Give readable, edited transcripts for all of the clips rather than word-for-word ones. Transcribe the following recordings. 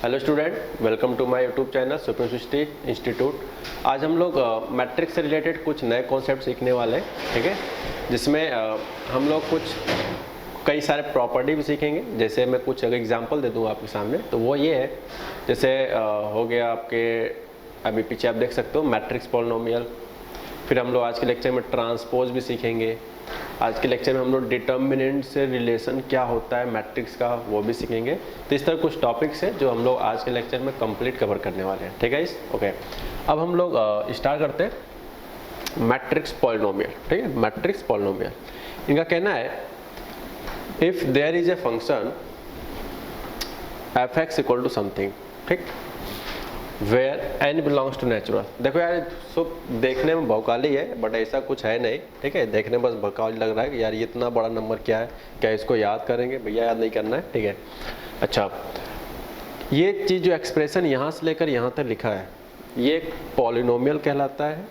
Hello student, welcome to my YouTube channel supreme Srishti institute. आज हम लोग मैट्रिक्स से रिलेटेड कुछ नए कॉन्सेप्ट सीखने वाले हैं, ठीक है, जिसमें हम लोग कुछ कई सारे प्रॉपर्टी भी सीखेंगे। जैसे मैं कुछ अगर एग्जांपल दे दूँ आपके सामने, तो वो ये है, जैसे हो गया आपके अभी पीछे आप देख सकते हो मैट्रिक्स पॉलिनोमियल। फिर हम लोग आज के लेक्चर में ट्रांसपोज भी सीखेंगे। आज के लेक्चर में हम लोग डिटर्मिनेंट से रिलेशन क्या होता है मैट्रिक्स का, वो भी सीखेंगे। तो इस तरह कुछ टॉपिक्स हैं जो हम लोग आज के लेक्चर में कंप्लीट कवर करने वाले हैं, ठीक है इस ओके। अब हम लोग स्टार्ट करते हैं मैट्रिक्स पॉलिनोमियल, ठीक है। मैट्रिक्स पॉलिनोमियल, इनका कहना है if there is a function f x equal to something, ठीक, where n belongs to natural. देखो यार, सब देखने में भौकाली है बट ऐसा कुछ है नहीं, ठीक है। देखने में बस भौकाली लग रहा है कि यार ये इतना बड़ा नंबर क्या है, क्या इसको याद करेंगे? भैया याद नहीं करना है, ठीक है। अच्छा, ये चीज़ जो एक्सप्रेशन यहाँ से लेकर यहाँ तक लिखा है, ये एक पॉलिनोमियल कहलाता है।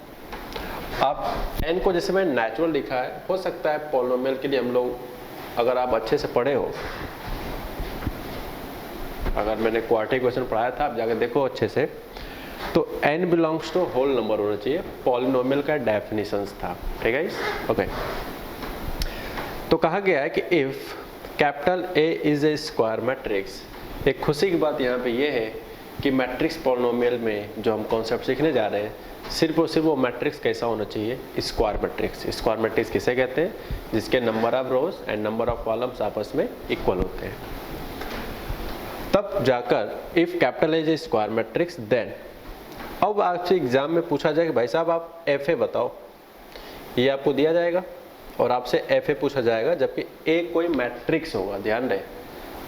आप एन को जैसे मैंने नेचुरल लिखा है, हो सकता है पॉलिनोमियल के लिए हम लोग, अगर आप अच्छे से पढ़े हो, अगर मैंने क्वाड्रेटिक इक्वेशन पढ़ाया था, आप जाकर देखो अच्छे से, तो n belongs to whole number होना चाहिए, पॉलिनोमियल का डेफिनेशंस था, ठीक है ओके। तो कहा गया है कि if capital A is a square matrix. एक खुशी की बात यहाँ पे ये है कि मैट्रिक्स पॉलिनोमियल में जो हम कॉन्सेप्ट सीखने जा रहे हैं, सिर्फ और सिर्फ वो मैट्रिक्स कैसा होना चाहिए, स्क्वायर मैट्रिक्स। स्क्वायर मैट्रिक्स किसे कहते हैं? जिसके number of rows and number of columns आपस में इक्वल होते हैं। तब जाकर if capital A is a square matrix then, अब आपसे एग्जाम में पूछा जाए कि भाई साहब आप एफ ए बताओ, ये आपको दिया जाएगा और आपसे एफ ए पूछा जाएगा, जबकि ए कोई मैट्रिक्स होगा। ध्यान रहे,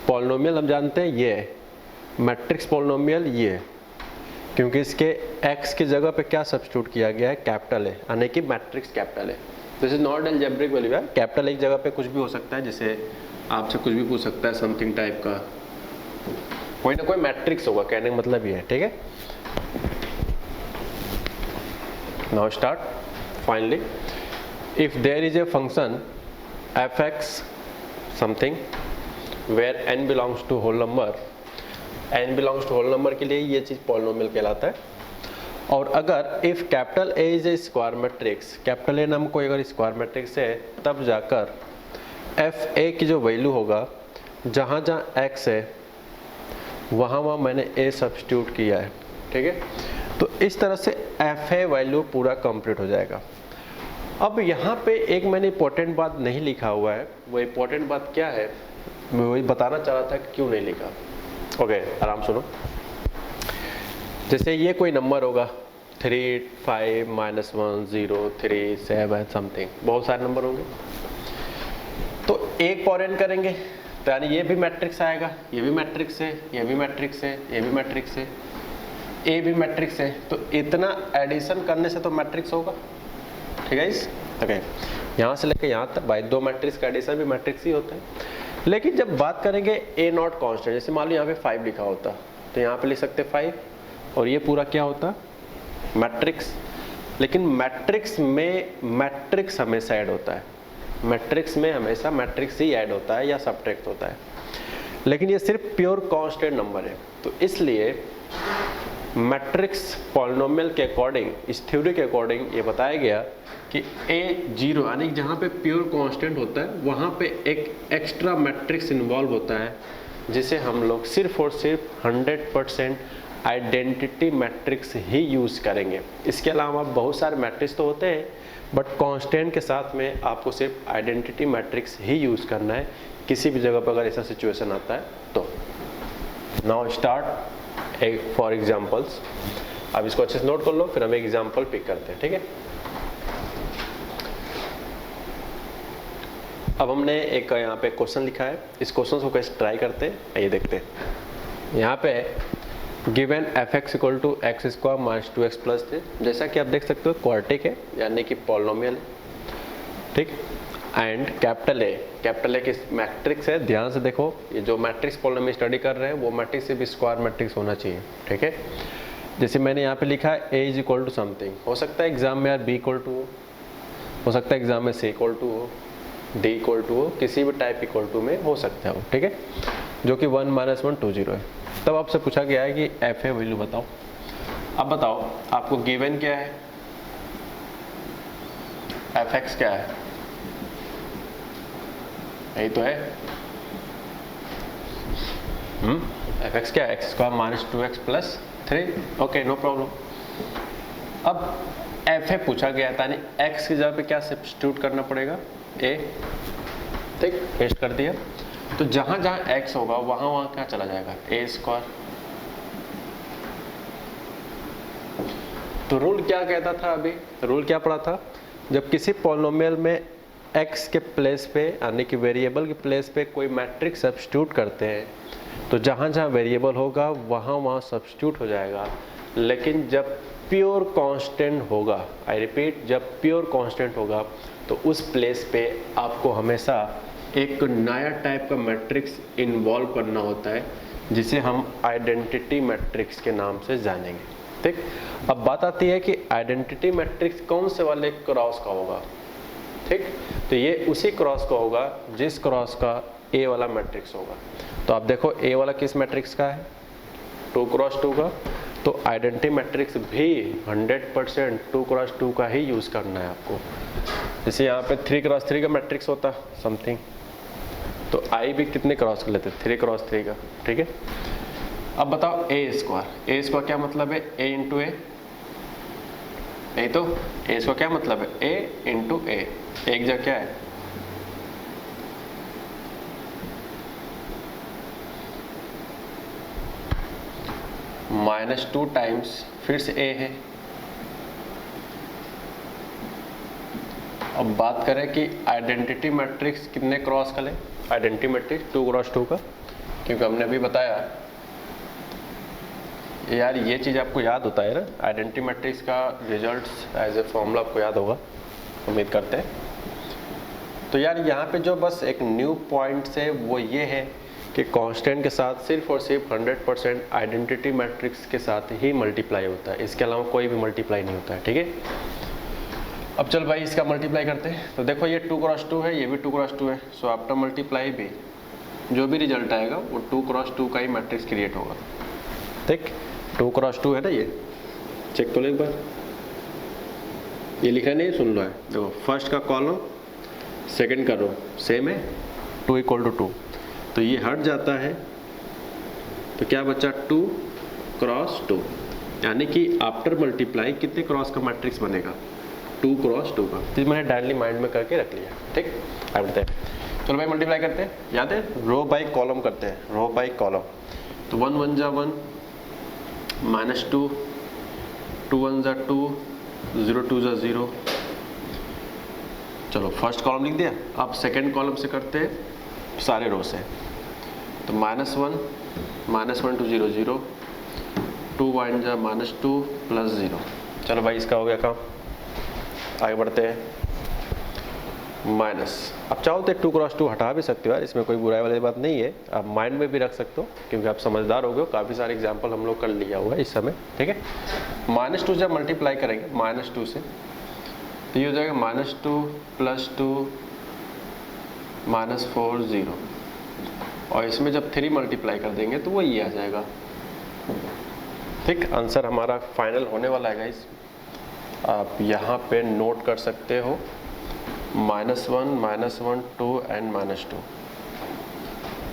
पॉलिनोमियल हम जानते हैं ये है, मैट्रिक्स पॉलिनोमियल ये है, क्योंकि इसके एक्स की जगह पे क्या सब्स्टिट्यूट किया गया है? कैपिटल ए, यानी कि matrix capital A. This is not algebraic value है। कैपिटल एक जगह पे कुछ भी हो सकता है, जैसे आपसे कुछ भी पूछ सकता है समथिंग टाइप का, कोई ना कोई मैट्रिक्स होगा, कहने का मतलब ये है, ठीक है। Now start finally, if there is a function f x something where n belongs to whole number, n belongs to whole number के लिए ये चीज पॉलिनोमियल कहलाता है। और अगर if capital A is a square matrix, capital A नाम कोई अगर स्क्वायर मैट्रिक्स है, तब जाकर एफ ए की जो वैल्यू होगा, जहाँ जहाँ एक्स है वहाँ वहाँ मैंने ए सब्स्टिट्यूट किया है, ठीक है। तो इस तरह से एफ ए वैल्यू पूरा कंप्लीट हो जाएगा। अब यहाँ पे एक मैंने इंपॉर्टेंट बात नहीं लिखा हुआ है, वो इंपॉर्टेंट बात क्या है मैं वही बताना चाह रहा था कि क्यों नहीं लिखा। ओके, आराम सुनो। जैसे ये कोई नंबर होगा 3, 5, -1, 0, 3, 7 समथिंग, बहुत सारे नंबर होंगे। तो एक पावर एन करेंगे तो यानी ये भी मैट्रिक्स आएगा, ये भी मैट्रिक्स है, ये भी मैट्रिक्स है, ये भी मैट्रिक्स है, ए भी मैट्रिक्स है। तो इतना एडिशन करने से तो मैट्रिक्स होगा, ठीक है इस ओके। यहाँ से लेकर यहाँ तक भाई दो मैट्रिक्स का एडिशन भी मैट्रिक्स ही होता है। लेकिन जब बात करेंगे ए नॉट कॉन्स्टेंट, जैसे मान लो यहाँ पे 5 लिखा होता, तो यहाँ पे लिख सकते 5 और ये पूरा क्या होता? मैट्रिक्स। लेकिन मैट्रिक्स में मैट्रिक्स हमेशा ऐड होता है, मैट्रिक्स में हमेशा मैट्रिक्स ही ऐड होता है या सब्ट्रैक्ट होता है, लेकिन ये सिर्फ प्योर कांस्टेंट नंबर है। तो इसलिए मैट्रिक्स पॉलिनोमियल के अकॉर्डिंग, इस थ्योरी के अकॉर्डिंग ये बताया गया कि ए 0 यानी जहाँ पे प्योर कांस्टेंट होता है, वहाँ पे एक एक्स्ट्रा मैट्रिक्स इन्वॉल्व होता है, जिसे हम लोग सिर्फ और सिर्फ 100% आइडेंटिटी मैट्रिक्स ही यूज़ करेंगे। इसके अलावा बहुत सारे मैट्रिक्स तो होते हैं, बट कांस्टेंट के साथ में आपको सिर्फ आइडेंटिटी मैट्रिक्स ही यूज़ करना है किसी भी जगह पर अगर ऐसा सिचुएशन आता है तो। Now start for examples. अब इसको अच्छे से नोट कर लो, फिर हम एक एग्जांपल पिक करते हैं, ठीक है। अब हमने एक यहाँ पे क्वेश्चन लिखा है, इस क्वेश्चन को कैसे ट्राई करते हैं ये देखते हैं। यहाँ पे given f x equal to x square minus 2x plus 3, जैसा कि आप देख सकते हो क्वाड्रेटिक है, यानी कि पॉलिनोमियल है, ठीक। एंड कैपिटल ए की मैट्रिक्स है। ध्यान से देखो, ये जो मैट्रिक्स पॉलिनोमियल स्टडी कर रहे हैं वो मैट्रिक्स से भी स्क्वायर मैट्रिक्स होना चाहिए, ठीक है। जैसे मैंने यहाँ पे लिखा है ए इज इक्वल टू समथिंग, हो सकता है एग्जाम में यार बी इक्वल टू हो सकता है एग्जाम में सी इक्वल टू हो, डी इक्वल टू हो, किसी भी टाइप इक्वल टू में हो सकता है वो, ठीक है, जो कि 1 - 1 2 0 है। तब आपसे पूछा गया है कि एफ ए वैल्यू बताओ। अब बताओ आपको गिवन क्या है, एफ एक्स क्या है, यही तो है। एफ एक्स क्या है, x square minus 2x plus 3। Okay no problem. अब एफ ए पूछा गया था, यानी एक्स की जगह पे क्या सब्स्टिट्यूट करना पड़ेगा, ए। ठीक, पेस्ट कर दिया। तो जहां जहां एक्स होगा वहां वहां क्या चला जाएगा, ए स्क्वायर। तो रूल क्या कहता था, अभी रूल क्या पढ़ा था, जब किसी पॉलिनोमियल में x के प्लेस पे यानी कि वेरिएबल के प्लेस पे कोई मैट्रिक्स सब्स्टिट्यूट करते हैं तो जहाँ जहाँ वेरिएबल होगा वहाँ वहाँ सब्स्टिट्यूट हो जाएगा। लेकिन जब प्योर कांस्टेंट होगा, आई रिपीट, जब प्योर कांस्टेंट होगा तो उस प्लेस पे आपको हमेशा एक नया टाइप का मैट्रिक्स इन्वॉल्व करना होता है जिसे हम आइडेंटिटी मैट्रिक्स के नाम से जानेंगे। ठीक, अब बात आती है कि आइडेंटिटी मैट्रिक्स कौन से वाले क्रॉस का होगा। ठीक, तो ये उसी क्रॉस का होगा जिस क्रॉस का ए वाला मैट्रिक्स होगा। तो आप देखो ए वाला किस मैट्रिक्स का है, 2 क्रॉस 2 का। तो आइडेंटिटी मैट्रिक्स भी 100% 2 क्रॉस 2 का ही यूज करना है आपको। जैसे यहाँ पे 3 क्रॉस 3 का मैट्रिक्स होता समथिंग, तो आई भी कितने क्रॉस कर लेते, 3 क्रॉस 3 का। ठीक है, अब बताओ ए स्क्वायर। ए स्क्वायर क्या मतलब है, ए इंटू ए, यही तो। ए स्क्वायर क्या मतलब है, ए इंटू ए। एक जगह क्या है, -2 टाइम्स फिर से ए है। अब बात करें कि आइडेंटिटी मैट्रिक्स कितने क्रॉस का ले, आइडेंटिटी मैट्रिक्स 2 क्रॉस 2 का, क्योंकि हमने अभी बताया यार ये चीज़ आपको याद होता है ना, आइडेंटिटी मैट्रिक्स का रिजल्ट्स एज ए फॉर्मूला आपको याद होगा, उम्मीद करते हैं। तो यार यहाँ पे जो बस एक न्यू पॉइंट है वो ये है कि कांस्टेंट के साथ सिर्फ और सिर्फ 100% आइडेंटिटी मैट्रिक्स के साथ ही मल्टीप्लाई होता है, इसके अलावा कोई भी मल्टीप्लाई नहीं होता है। ठीक है, अब चल भाई इसका मल्टीप्लाई करते हैं। तो देखो ये 2 क्रॉस 2 है, ये भी 2 क्रॉस 2 है। सो आफ्टर मल्टीप्लाई भी जो भी रिजल्ट आएगा वो 2 क्रॉस 2 का ही मैट्रिक्स क्रिएट होगा। ठीक, 2 क्रॉस 2 है ना, ये चेक तो लो एक बार, ये लिखा नहीं सुन लो है। देखो फर्स्ट का कॉलम सेकंड का रो सेम है, 2 = 2। तो ये हट जाता है तो क्या बचा, 2 क्रॉस 2, यानी कि आफ्टर मल्टीप्लाई कितने क्रॉस का मैट्रिक्स बनेगा, 2 क्रॉस 2 का। तो मैंने डायरेक्टली माइंड में करके रख लिया। ठीक, अब बताए चलो भाई मल्टीप्लाई करते हैं, याद है रो बाई कॉलम करते हैं, रो बाई कॉलम। तो 1 1 जा 1, -2, 2 1 जा 2, 0 2 जा 0। चलो फर्स्ट कॉलम लिख दिया। अब सेकंड कॉलम से करते हैं सारे रो से। तो -1 -1 2 0 0, 2 1 जा -2 प्लस 0। चलो भाई इसका हो गया काम, आगे बढ़ते हैं। माइनस, अब चाहो तो 2 क्रॉस 2 हटा भी सकते हो यार, इसमें कोई बुराई वाली बात नहीं है, आप माइंड में भी रख सकते हो क्योंकि आप समझदार हो गए, काफ़ी सारे एग्जाम्पल हम लोग कर लिया हुआ है इस समय। ठीक है, -2 जब मल्टीप्लाई करेंगे -2 से तो ये हो जाएगा -2 + 2 -4 0, और इसमें जब 3 मल्टीप्लाई कर देंगे तो वो ये आ जाएगा। ठीक, आंसर हमारा फाइनल होने वाला है गाइस, आप यहाँ पे नोट कर सकते हो -1 -1 2 एंड -2।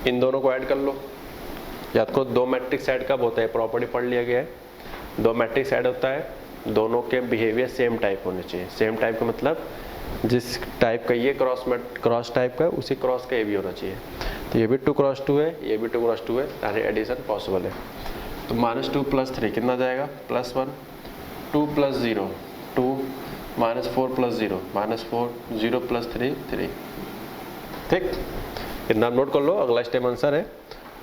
इन दोनों को ऐड कर लो। याद को 2 मैट्रिक्स ऐड कब होता है, प्रॉपर्टी पढ़ लिया गया है। 2 मैट्रिक्स ऐड होता है, दोनों के बिहेवियर सेम टाइप होने चाहिए। सेम टाइप का मतलब जिस टाइप का ये क्रॉस टाइप का उसी क्रॉस का ये भी होना चाहिए। तो ये भी 2 क्रॉस 2 है, ये भी 2 क्रॉस 2 है, यानी एडिशन पॉसिबल है। तो -2 + 3 कितना जाएगा, +1, 2 + 0 2, -4 + 0 -4, 0 + 3 3। ठीक, इतना नोट कर लो, अगला स्टेप आंसर है।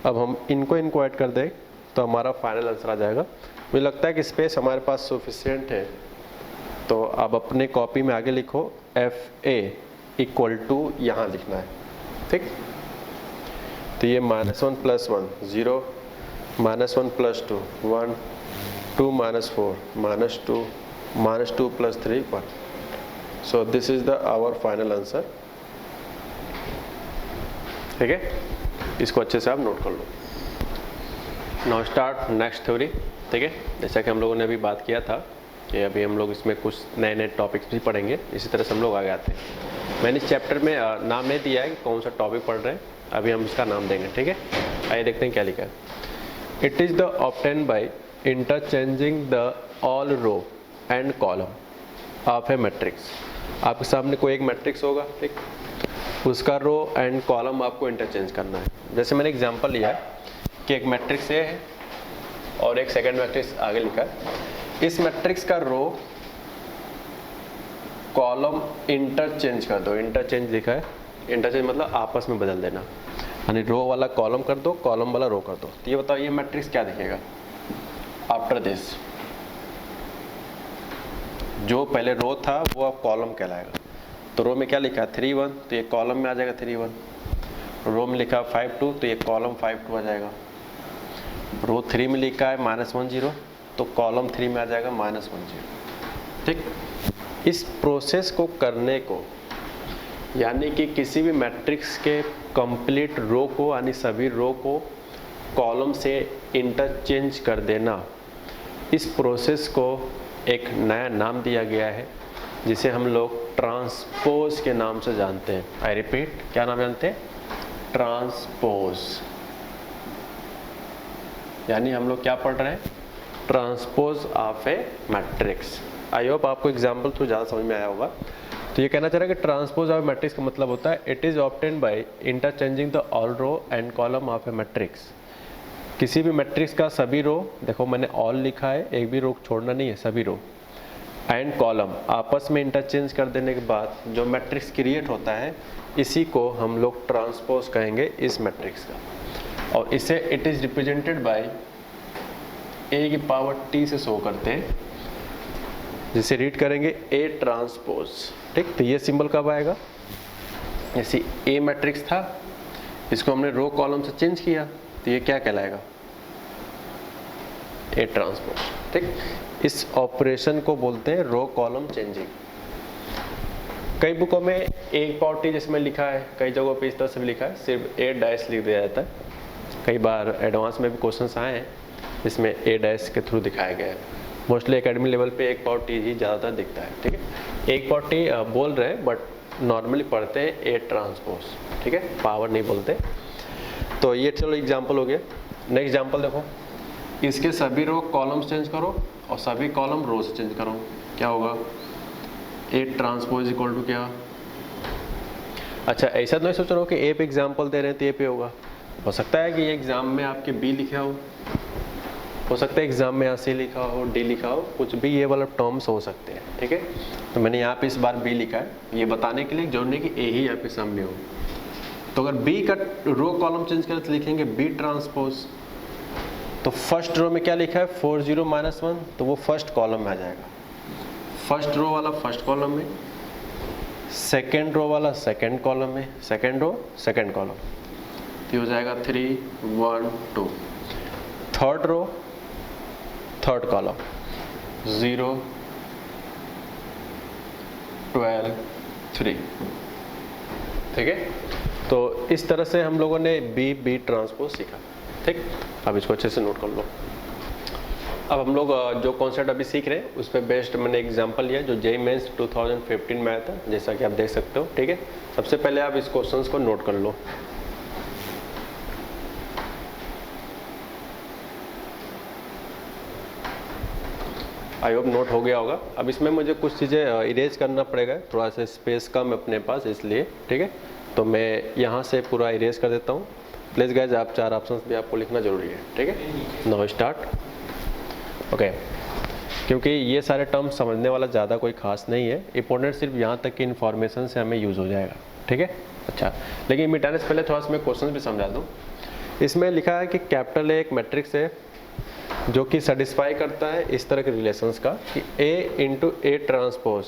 अब हम इनको ऐड कर दें तो हमारा फाइनल आंसर आ जाएगा। मुझे लगता है कि स्पेस हमारे पास सफिशिएंट है, तो अब अपने कॉपी में आगे लिखो FA = यहाँ लिखना है। ठीक, तो ये -1 + 1 0, -1 + 2 1, 2 -4 -2, -2 + 3 1। So this is our final answer। ठीक है, इसको अच्छे से आप नोट कर लो। Now start next theory. ठीक है, जैसा कि हम लोगों ने अभी बात किया था कि अभी हम लोग इसमें कुछ नए नए टॉपिक्स भी पढ़ेंगे, इसी तरह से हम लोग आगे आते हैं। मैंने इस चैप्टर में नाम नहीं दिया है कि कौन सा टॉपिक पढ़ रहे हैं, अभी हम इसका नाम देंगे। ठीक है, आइए देखते हैं क्या लिखा है। It is the obtain by interchanging the all row and column of a matrix. आपके सामने कोई एक मैट्रिक्स होगा, ठीक, उसका रो एंड कॉलम आपको इंटरचेंज करना है। जैसे मैंने एग्जांपल लिया है कि एक मैट्रिक्स ए है और एक सेकंड मैट्रिक्स आगे लिखा है। इस मैट्रिक्स का रो कॉलम इंटरचेंज कर दो। इंटरचेंज लिखा है, इंटरचेंज मतलब आपस में बदल देना, यानी रो वाला कॉलम कर दो, कॉलम वाला रो कर दो। तो ये बताओ ये मैट्रिक्स क्या दिखेगा आफ्टर दिस। जो पहले रो था वो अब कॉलम कहलाएगा। तो रो में क्या लिखा है 3 1, तो ये कॉलम में आ जाएगा 3 1। रो में लिखा 5 2, तो ये कॉलम 5 2 आ जाएगा। रो 3 में लिखा है -1 0, तो कॉलम 3 में आ जाएगा -1 0। ठीक, इस प्रोसेस को करने को, यानी कि किसी भी मैट्रिक्स के कंप्लीट रो को, यानी सभी रो को कॉलम से इंटरचेंज कर देना, इस प्रोसेस को एक नया नाम दिया गया है जिसे हम लोग ट्रांसपोज के नाम से जानते हैं। आई रिपीट, क्या नाम जानते हैं? ट्रांसपोज। यानी हम लोग क्या पढ़ रहे हैं? Transpose of a matrix. I hope आपको एग्जाम्पल थ्रू ज़्यादा समझ में आया होगा। तो ये कहना चाह रहा है कि ट्रांसपोज ऑफ मैट्रिक्स का मतलब होता है it is obtained by interchanging the all row and column of a matrix. किसी भी मैट्रिक्स का सभी रो, देखो मैंने ऑल लिखा है, एक भी रो छोड़ना नहीं है, सभी रो एंड कॉलम आपस में इंटरचेंज कर देने के बाद जो मैट्रिक्स क्रिएट होता है, इसी को हम लोग ट्रांसपोज कहेंगे इस मैट्रिक्स का। और इसे इट इज़ रिप्रेजेंटेड बाय ए की पावर टी से शो करते हैं, जिसे रीड करेंगे ए ट्रांसपोज। ठीक, तो ये सिंबल कब आएगा? जैसे ए मैट्रिक्स था, इसको हमने रो कॉलम से चेंज किया, तो ये क्या कहलाएगा? A transpose. ठीक, इस ऑपरेशन को बोलते हैं रो कॉलम चेंजिंग। कई बुकों में एक पावर टी जिसमें लिखा है, कई जगहों पे इस तरह से भी लिखा है, सिर्फ ए डैश लिख दिया जाता है। कई बार एडवांस में भी क्वेश्चंस आए हैं जिसमें ए डैश के थ्रू दिखाया गया है। मोस्टली एकेडमी लेवल पे एक पावर टी ही ज़्यादातर दिखता है। ठीक है, एक पावर टी बोल रहे हैं बट नॉर्मली पढ़ते हैं ए ट्रांसपोज। ठीक है, पावर नहीं बोलते। तो ये चलो एग्जाम्पल हो गया। नेक्स्ट एग्जाम्पल देखो, इसके सभी रो कॉलम्स चेंज करो और सभी कॉलम रो से चेंज करो, क्या होगा? ए ट्रांसपोज इक्वल टू क्या? अच्छा, ऐसा तो नहीं सोच रहे हो कि ए पे एग्जाम्पल दे रहे हैं तो ए पे होगा। हो सकता है कि ये एग्जाम में आपके बी लिखा हो सकता है एग्जाम में यहाँ सी लिखा हो, डी लिखा हो, कुछ भी ये वाला टर्म्स हो सकते हैं। ठीक है, तो मैंने यहाँ पे इस बार बी लिखा है, ये बताने के लिए जोड़ने की ए ही आपके सामने हो। तो अगर बी का रो कॉलम चेंज करें तो लिखेंगे बी ट्रांसपोज। तो फर्स्ट रो में क्या लिखा है 4 0 -1, तो वो फर्स्ट कॉलम में आ जाएगा। फर्स्ट रो वाला फर्स्ट कॉलम में, सेकेंड रो वाला सेकेंड कॉलम में, सेकेंड रो सेकेंड कॉलम, तो हो जाएगा 3 1 2। Third row third column 0 12 3। ठीक है, तो इस तरह से हम लोगों ने बी ट्रांसपोज सीखा। ठीक, अब इसको अच्छे से नोट कर लो। अब हम लोग जो कॉन्सेप्ट अभी सीख रहे हैं उस पर बेस्ड मैंने एग्जांपल लिया जो जेईई मेंस 2015 में आया था, जैसा कि आप देख सकते हो। ठीक है, सबसे पहले आप इस क्वेश्चंस को नोट कर लो। आई होप नोट हो गया होगा। अब इसमें मुझे कुछ चीज़ें इरेज करना पड़ेगा, थोड़ा सा स्पेस कम अपने पास इसलिए। ठीक है, तो मैं यहाँ से पूरा इरेज कर देता हूँ। प्लीज़ गाइज, आप 4 ऑप्शंस भी आपको लिखना जरूरी है। ठीक है, नाउ स्टार्ट। ओके, क्योंकि ये सारे टर्म्स समझने वाला ज़्यादा कोई खास नहीं है, इंपॉर्टेंट सिर्फ यहाँ तक की इन्फॉर्मेशन से हमें यूज़ हो जाएगा। ठीक है, अच्छा, लेकिन मिटाने से पहले थोड़ा सा मैं क्वेश्चन भी समझा दूँ। इसमें लिखा है कि कैपिटल ए एक मैट्रिक्स है जो कि सेटिस्फाई करता है इस तरह के रिलेशंस का कि A into a transpose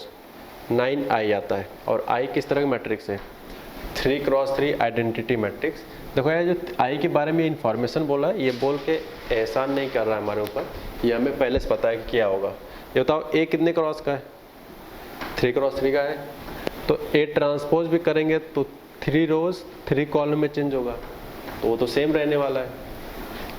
9i आता है। और I किस तरह का मैट्रिक्स है? 3x3 identity matrix. देखो यार, जो I के बारे में इंफॉर्मेशन बोला है, ये बोल के एहसान नहीं कर रहा है हमारे ऊपर, ये हमें पहले से पता है कि क्या होगा। ये बताओ A कितने क्रॉस का है? 3x3 का है। तो A ट्रांसपोज भी करेंगे तो 3 रोज 3 कॉलम में चेंज होगा, तो वो तो सेम रहने वाला है।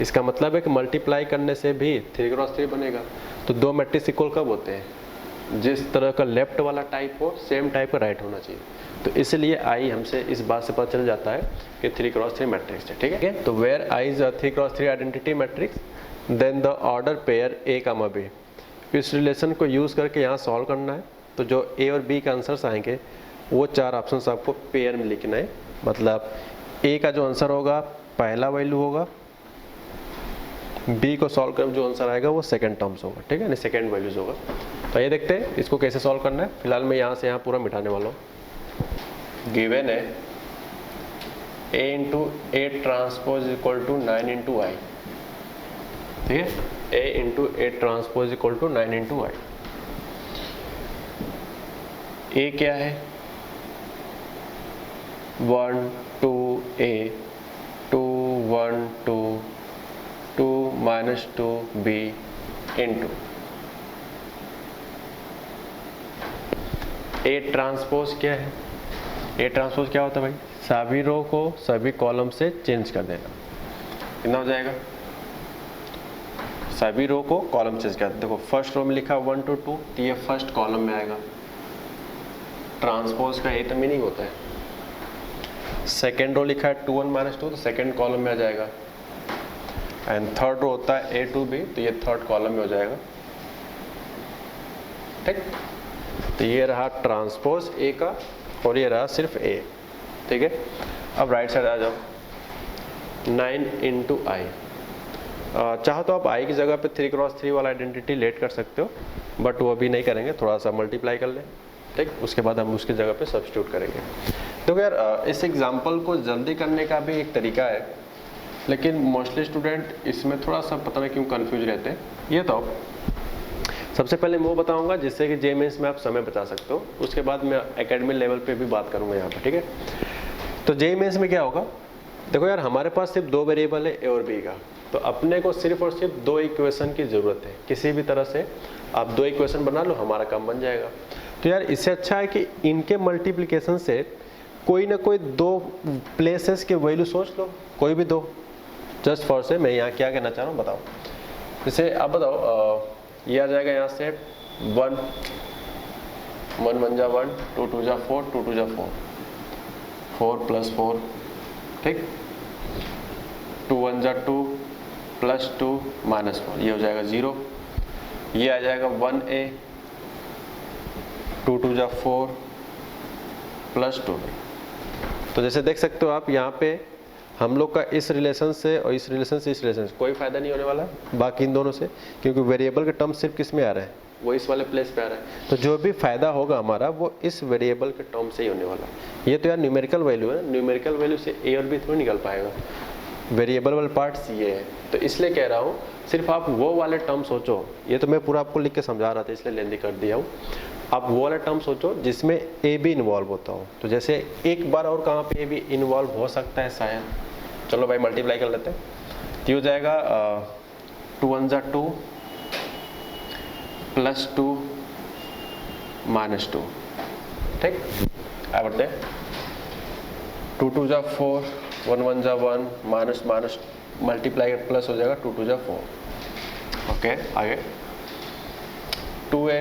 इसका मतलब है कि मल्टीप्लाई करने से भी 3 क्रॉस 3 बनेगा। तो दो मैट्रिक्स इक्वल कब होते हैं? जिस तरह का लेफ्ट वाला टाइप हो सेम टाइप का राइट होना चाहिए। तो इसलिए आई हमसे इस बात से पता चल जाता है कि 3 क्रॉस 3 मैट्रिक्स है। ठीक है, तो where I is a 3 cross 3 identity matrix then the order pair a comma b. इस रिलेशन को यूज़ करके यहाँ सॉल्व करना है। तो जो ए और बी के आंसर्स आएंगे वो 4 ऑप्शंस आपको पेयर में लिखना है। मतलब ए का जो आंसर होगा पहला वैल्यू होगा, बी को सॉल्व कर जो आंसर आएगा वो सेकंड टर्म्स होगा। ठीक है, नहीं सेकंड वैल्यूज होगा। तो ये देखते हैं इसको कैसे सॉल्व करना है। फिलहाल मैं यहाँ से यहाँ पूरा मिटाने वाला हूँ। गिवन है a into a transpose equal to 9 into I. ठीक है, a into a transpose equal to 9 into I. a क्या है? 1 2 a 2 1 2 2 minus 2 b into a transpose क्या है? ए ट्रांसपोज क्या होता है भाई? सभी रो को सभी कॉलम से चेंज कर देना। कितना हो जाएगा? सभी रो को कॉलम चेंज कर। देखो फर्स्ट रो में लिखा 1 to 2 तो ये फर्स्ट कॉलम में आएगा। ट्रांसपोज का यही तो मीनिंग होता है। सेकेंड रो लिखा है 2 1 माइनस 2 तो सेकेंड कॉलम में आ जाएगा। एंड थर्ड रो होता है A to B तो ये थर्ड कॉलम में हो जाएगा। ठीक, तो ये रहा ट्रांसपोज ए का और ये रहा सिर्फ ए। ठीक है, अब राइट साइड आ जाओ। 9 इंटू आई। चाहो तो आप आई की जगह पे 3 क्रॉस 3 वाला आइडेंटिटी लेट कर सकते हो, बट वो अभी नहीं करेंगे। थोड़ा सा मल्टीप्लाई कर लें, ठीक, उसके बाद हम उसकी जगह पे सब्स्टिट्यूट करेंगे। तो यार इस एग्जाम्पल को जल्दी करने का भी एक तरीका है, लेकिन मोस्टली स्टूडेंट इसमें थोड़ा सा पता नहीं क्यों कन्फ्यूज रहते हैं। ये तो सबसे पहले मैं वो बताऊंगा जिससे कि JEE में आप समय बचा सकते हो। उसके बाद मैं एकेडमी लेवल पे भी बात करूंगा यहाँ पर। ठीक है, तो JEE में क्या होगा? देखो यार हमारे पास सिर्फ 2 वेरिएबल है A और B का, तो अपने को सिर्फ और सिर्फ 2 इक्वेशन की ज़रूरत है। किसी भी तरह से आप 2 इक्वेशन बना लो, हमारा काम बन जाएगा। तो यार इससे अच्छा है कि इनके मल्टीप्लिकेशन से कोई ना कोई 2 प्लेसेस के वैल्यू सोच लो, कोई भी 2। जस्ट फॉर से मैं यहाँ क्या कहना चाह रहा हूँ बताओ। जैसे आप बताओ ये आ जाएगा यहाँ से 1 1 1 जा 1 2 2 जा 4 2 2 जा 4 4 प्लस 4। ठीक, 2 1 जा 2 प्लस 2 माइनस 4, ये हो जाएगा 0। ये आ जाएगा 1a 2 2 जा 4 प्लस 2। तो जैसे देख सकते हो आप यहाँ पे हम लोग का इस रिलेशन से और इस रिलेशन से इस रिलेशन से कोई फायदा नहीं होने वाला बाकी इन दोनों से, क्योंकि वेरिएबल का टर्म सिर्फ किस में आ रहा है? वो इस वाले प्लेस पे आ रहा है। तो जो भी फायदा होगा हमारा वो इस वेरिएबल के टर्म से ही होने वाला है। ये तो यार न्यूमेरिकल वैल्यू है, न्यूमेरिकल वैल्यू से ए और बी थोड़ी निकल पाएगा। वेरिएबल वाले पार्ट्स ये है, तो इसलिए कह रहा हूँ सिर्फ आप वो वाले टर्म सोचो। ये तो मैं पूरा आपको लिख के समझा रहा था इसलिए लेंदी कर दिया हूँ। आप वो वाला टर्म सोचो जिसमें ए बी इन्वॉल्व होता हो। तो जैसे एक बार और कहाँ पे ए बी इन्वॉल्व हो सकता है शायद, चलो भाई मल्टीप्लाई कर लेते हैं। तो हो जाएगा 2 1 जा 2 प्लस 2 माइनस 2। ठीक, आ बढ़ते हैं। 2 2 जा 4 1 1 जा 1 माइनस माइनस मल्टीप्लाई प्लस हो जाएगा 2 2 जा 4। ओके, आगे 2a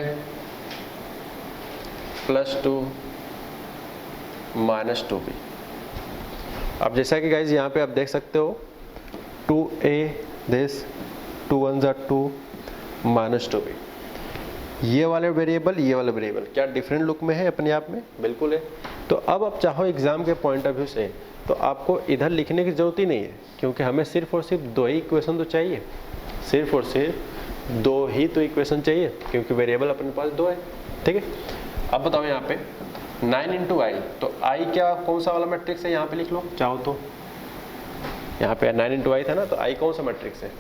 प्लस 2 माइनस 2b। अब जैसा कि गाइज यहाँ पे आप देख सकते हो 2a दिस 2 1 जा 2 माइनस 2b। ये वाले वेरिएबल ये वाला वेरिएबल क्या डिफरेंट लुक में है? अपने आप में बिल्कुल है। तो अब आप चाहो एग्जाम के पॉइंट ऑफ व्यू से तो आपको इधर लिखने की जरूरत ही नहीं है, क्योंकि हमें सिर्फ और सिर्फ 2 ही इक्वेशन तो चाहिए। सिर्फ और सिर्फ 2 ही तो इक्वेशन चाहिए, क्योंकि वेरिएबल अपने पास 2 है। ठीक है, अब बताओ यहाँ पे 9 इंटू आई, तो आई क्या कौन सा वाला मैट्रिक्स है? यहाँ पे लिख लो चाहो तो। यहाँ पे 9 इंटू आई था ना, तो आई कौन सा मैट्रिक्स है?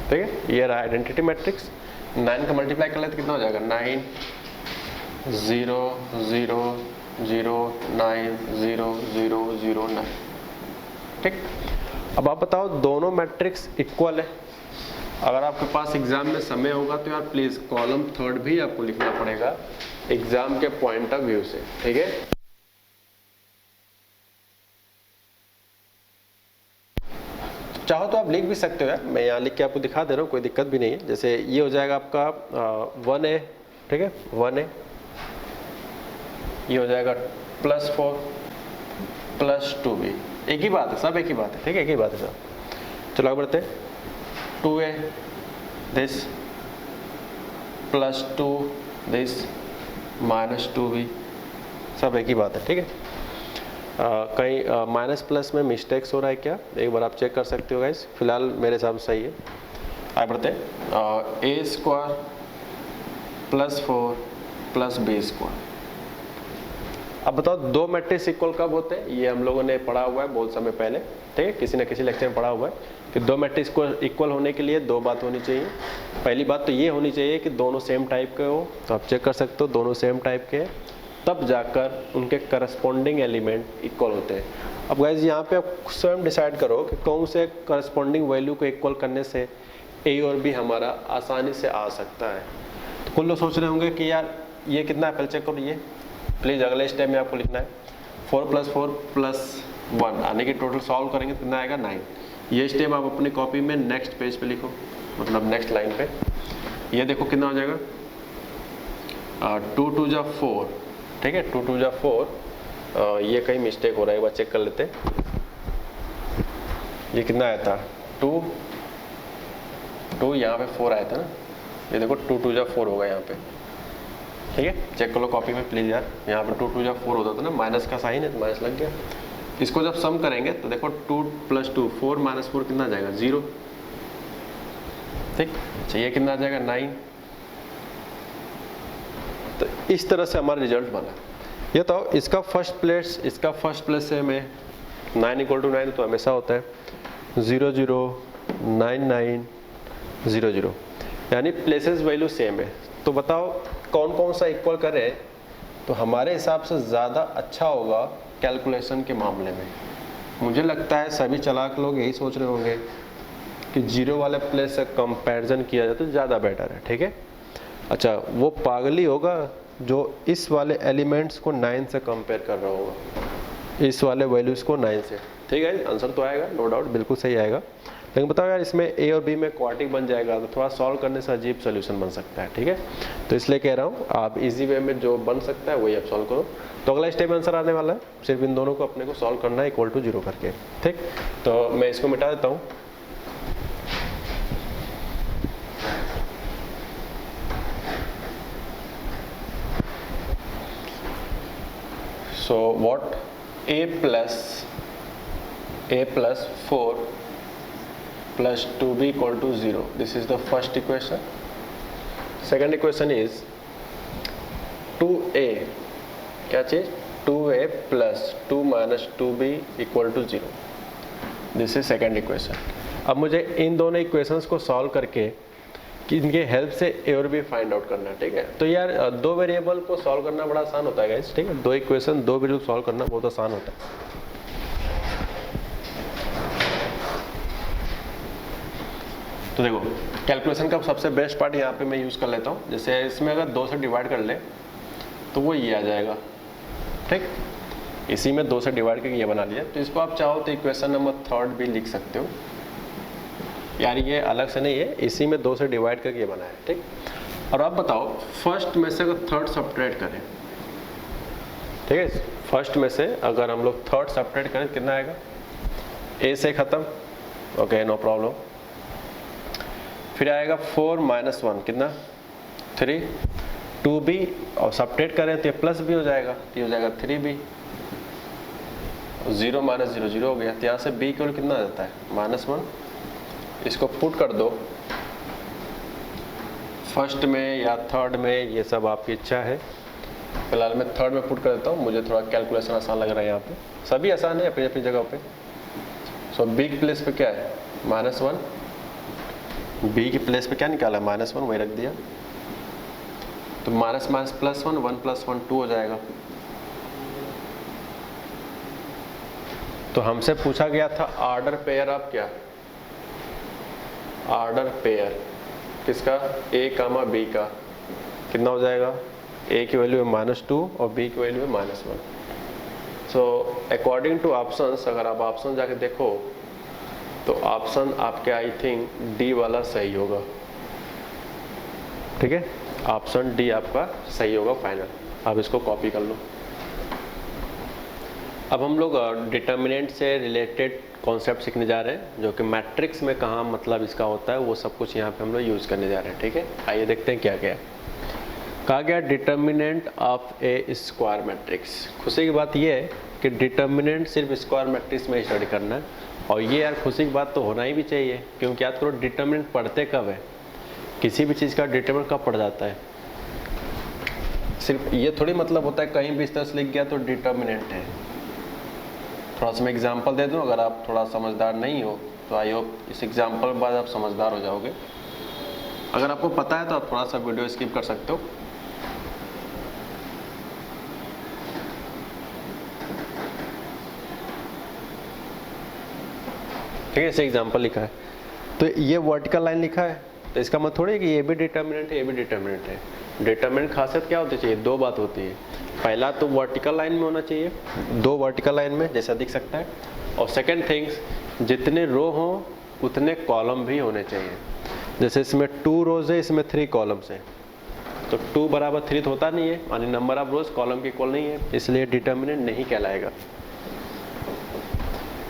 ठीक है, ये रहा आइडेंटिटी मैट्रिक्स। 9 का मल्टीप्लाई कर ले तो कितना हो जाएगा? 9 0 0 0 9 0 0 0 9। ठीक, अब आप बताओ दोनों मैट्रिक्स इक्वल है। अगर आपके पास एग्जाम में समय होगा तो यार प्लीज कॉलम थर्ड भी आपको लिखना पड़ेगा एग्जाम के पॉइंट ऑफ व्यू से, ठीक है। चाहो तो आप लिख भी सकते हो यार, मैं यहाँ लिख के आपको दिखा दे रहा हूँ, कोई दिक्कत भी नहीं है। जैसे ये हो जाएगा आपका 1a, ठीक है 1a, ये हो जाएगा +4 +2b, एक ही बात है, सब एक ही बात है, ठीक है, एक ही बात है सब। चलो आगे बढ़ते हैं। 2a दिस +2 दिस -2b, सब एक ही बात है, ठीक है। कहीं माइनस प्लस में मिस्टेक्स हो रहा है क्या, एक बार आप चेक कर सकते हो गाइस। फिलहाल मेरे हिसाब से सही है। आगे बढ़ते हैं। a² +4 +b²। अब बताओ दो मैट्रिक्स इक्वल कब होते हैं, ये हम लोगों ने पढ़ा हुआ है बहुत समय पहले, ठीक है, किसी न किसी लेक्चर में पढ़ा हुआ है कि दो मैट्रिक्स को इक्वल होने के लिए दो बात होनी चाहिए। पहली बात तो ये होनी चाहिए कि दोनों सेम टाइप के हो, तो आप चेक कर सकते हो दोनों सेम टाइप के, तब जाकर उनके करस्पॉन्डिंग एलिमेंट इक्वल होते हैं। अब गाइज यहाँ पे आप स्वयं डिसाइड करो कि कौन से करस्पॉन्डिंग वैल्यू को इक्वल करने से ए और बी हमारा आसानी से आ सकता है। तो कुछ लोग सोच रहे होंगे कि यार ये कितना है, पहले चेक करो। ये प्लीज़ अगले स्टेप में आपको लिखना है 4 + 4 + 1 आने की टोटल सॉल्व करेंगे कितना आएगा 9। ये स्टेप आप अपनी कॉपी में नेक्स्ट पेज पे लिखो, मतलब नेक्स्ट लाइन पे। ये देखो कितना हो जाएगा 2 × 2 = 4, ठीक है 2 × 2 = 4। ये कहीं मिस्टेक हो रहा है, एक बार चेक कर लेते हैं। ये कितना आया था 2 यहाँ पे 4 आया था ना, ये देखो 2 × 2 = 4 होगा यहाँ पे, ठीक है। चेक कर लो कॉपी में प्लीज यार, यहाँ पे 2 × 2 = 4 होता था ना, माइनस का साइन है तो माइनस लग गया। इसको जब सम करेंगे तो देखो 2 + 2 4 - 4 कितना आ जाएगा 0, ठीक। अच्छा ये कितना आ जाएगा 9। तो इस तरह से हमारा रिजल्ट बना। ये तो इसका फर्स्ट प्लेस सेम है, 9 = 9 तो हमेशा होता है 0 0 9 9 0 0, यानी प्लेसेस वैल्यू सेम है। तो बताओ कौन कौन सा इक्वल करे तो हमारे हिसाब से ज़्यादा अच्छा होगा कैलकुलेशन के मामले में। मुझे लगता है सभी चालाक लोग यही सोच रहे होंगे कि 0 वाले प्लेस से कंपैरिजन किया जाए तो ज़्यादा बेटर है, ठीक है। अच्छा वो पागली होगा जो इस वाले एलिमेंट्स को 9 से कंपेयर कर रहा होगा, इस वाले वैल्यूज़ को 9 से, ठीक है। आंसर तो आएगा नो डाउट, बिल्कुल सही आएगा। लेकिन बताओ यार इसमें ए और बी में क्वाड्रेटिक बन जाएगा तो थोड़ा सॉल्व करने से अजीब सोल्यूशन बन सकता है, ठीक है। तो इसलिए कह रहा हूँ आप इजी वे में जो बन सकता है वही आप सॉल्व करो। तो अगला स्टेप आंसर आने वाला है, सिर्फ इन दोनों को अपने को सॉल्व करना है = 0 करके, ठीक। तो मैं इसको मिटा देता हूँ। So what a plus 4 plus 2b = 0. This is the first equation. Second equation is 2a, क्या चीज 2a plus 2 - 2b = 0. This is second equation. अब मुझे इन दोनों इक्वेशंस को सॉल्व करके कि इनके हेल्प से ए और बी फाइंड आउट करना है, ठीक है। तो यार दो वेरिएबल को सॉल्व करना बड़ा आसान होता है गाइस, ठीक है। दो इक्वेशन दो वेरिएबल सॉल्व करना बहुत आसान होता है। तो देखो कैलकुलेशन का सबसे बेस्ट पार्ट यहाँ पे मैं यूज़ कर लेता हूँ। जैसे इसमें अगर 2 से डिवाइड कर ले तो वो ये आ जाएगा, ठीक। इसी में 2 से डिवाइड करके ये बना लिया। तो इसको आप चाहो तो इक्वेशन नंबर 3 भी लिख सकते हो यार, ये अलग से नहीं है, इसी में 2 से डिवाइड करके ये बना है, ठीक। और आप बताओ फर्स्ट में से अगर थर्ड सब्ट्रैक्ट करें, ठीक है, फर्स्ट में से अगर हम लोग थर्ड सब्ट्रैक्ट करें कितना आएगा, ए से ख़त्म, ओके नो प्रॉब्लम। फिर आएगा 4 - 1 कितना 3, 2b और सब्ट्रैक्ट करें तो ये प्लस भी हो जाएगा, तो ये हो जाएगा 3b, 0 - 0 0 हो गया। तो यहाँ से b केवल कितना आ जाता है -1। इसको पुट कर दो फर्स्ट में या थर्ड में, ये सब आपकी इच्छा है। फिलहाल मैं थर्ड में पुट कर देता हूँ, मुझे थोड़ा कैलकुलेशन आसान लग रहा है यहाँ पे, सभी आसान है अपनी अपनी जगह पे। सो बी की प्लेस पे क्या है -1, बी की प्लेस पे क्या निकाला -1 वही रख दिया। तो माइनस +1 1 + 1 2 हो जाएगा। तो हमसे पूछा गया था ऑर्डर पेयर ऑफ क्या, ऑर्डर पेयर किसका, ए कामा बी का, कितना हो जाएगा, ए की वैल्यू है -2 और बी की वैल्यू है -1। सो अकॉर्डिंग टू ऑप्शंस, अगर आप ऑप्शन जाके देखो तो ऑप्शन आपके आई थिंक डी वाला सही होगा, ठीक है, ऑप्शन डी आपका सही होगा फाइनल। आप इसको कॉपी कर लो। अब हम लोग डिटर्मिनेंट से रिलेटेड कॉन्सेप्ट सीखने जा रहे हैं, जो कि मैट्रिक्स में कहाँ मतलब इसका होता है, वो सब कुछ यहाँ पे हम लोग यूज़ करने जा रहे हैं, ठीक है। आइए देखते हैं क्या क्या है। कहा गया determinant of A square matrix. खुशी की बात ये है कि डिटर्मिनेंट सिर्फ स्क्वायर मैट्रिक्स में ही स्टडी करना है, और ये यार खुशी की बात तो होना ही भी चाहिए, क्योंकि याद करो डिटर्मिनेंट पढ़ते कब है, किसी भी चीज़ का डिटर्मिनेंट कब पढ़ जाता है। सिर्फ ये थोड़ी मतलब होता है कहीं भी इस तरह से लिख गया तो डिटर्मिनेंट है। थोड़ा सा मैं एग्जांपल दे दूं, अगर आप थोड़ा समझदार नहीं हो तो आई होप इस एग्जांपल के बाद आप समझदार हो जाओगे। अगर आपको पता है तो आप थोड़ा सा वीडियो स्किप कर सकते हो। ठीक है, ऐसे एग्जांपल लिखा है तो ये वर्टिकल लाइन लिखा है, तो इसका मतलब थोड़ी है कि ये भी डिटर्मिनेंट है, ये भी डिटर्मिनेंट है। डिटर्मिनेंट खासियत क्या होती चाहिए, दो बात होती है। पहला तो वर्टिकल लाइन में होना चाहिए, दो वर्टिकल लाइन में जैसा दिख सकता है, और सेकंड थिंग्स जितने रो हो उतने कॉलम भी होने चाहिए। जैसे इसमें 2 रोज है, इसमें 3 कॉलम्स है, तो 2 बराबर 3 तो होता नहीं है, यानी नंबर ऑफ रोज कॉलम के इक्वल नहीं है, इसलिए डिटर्मिनेंट नहीं कहलाएगा।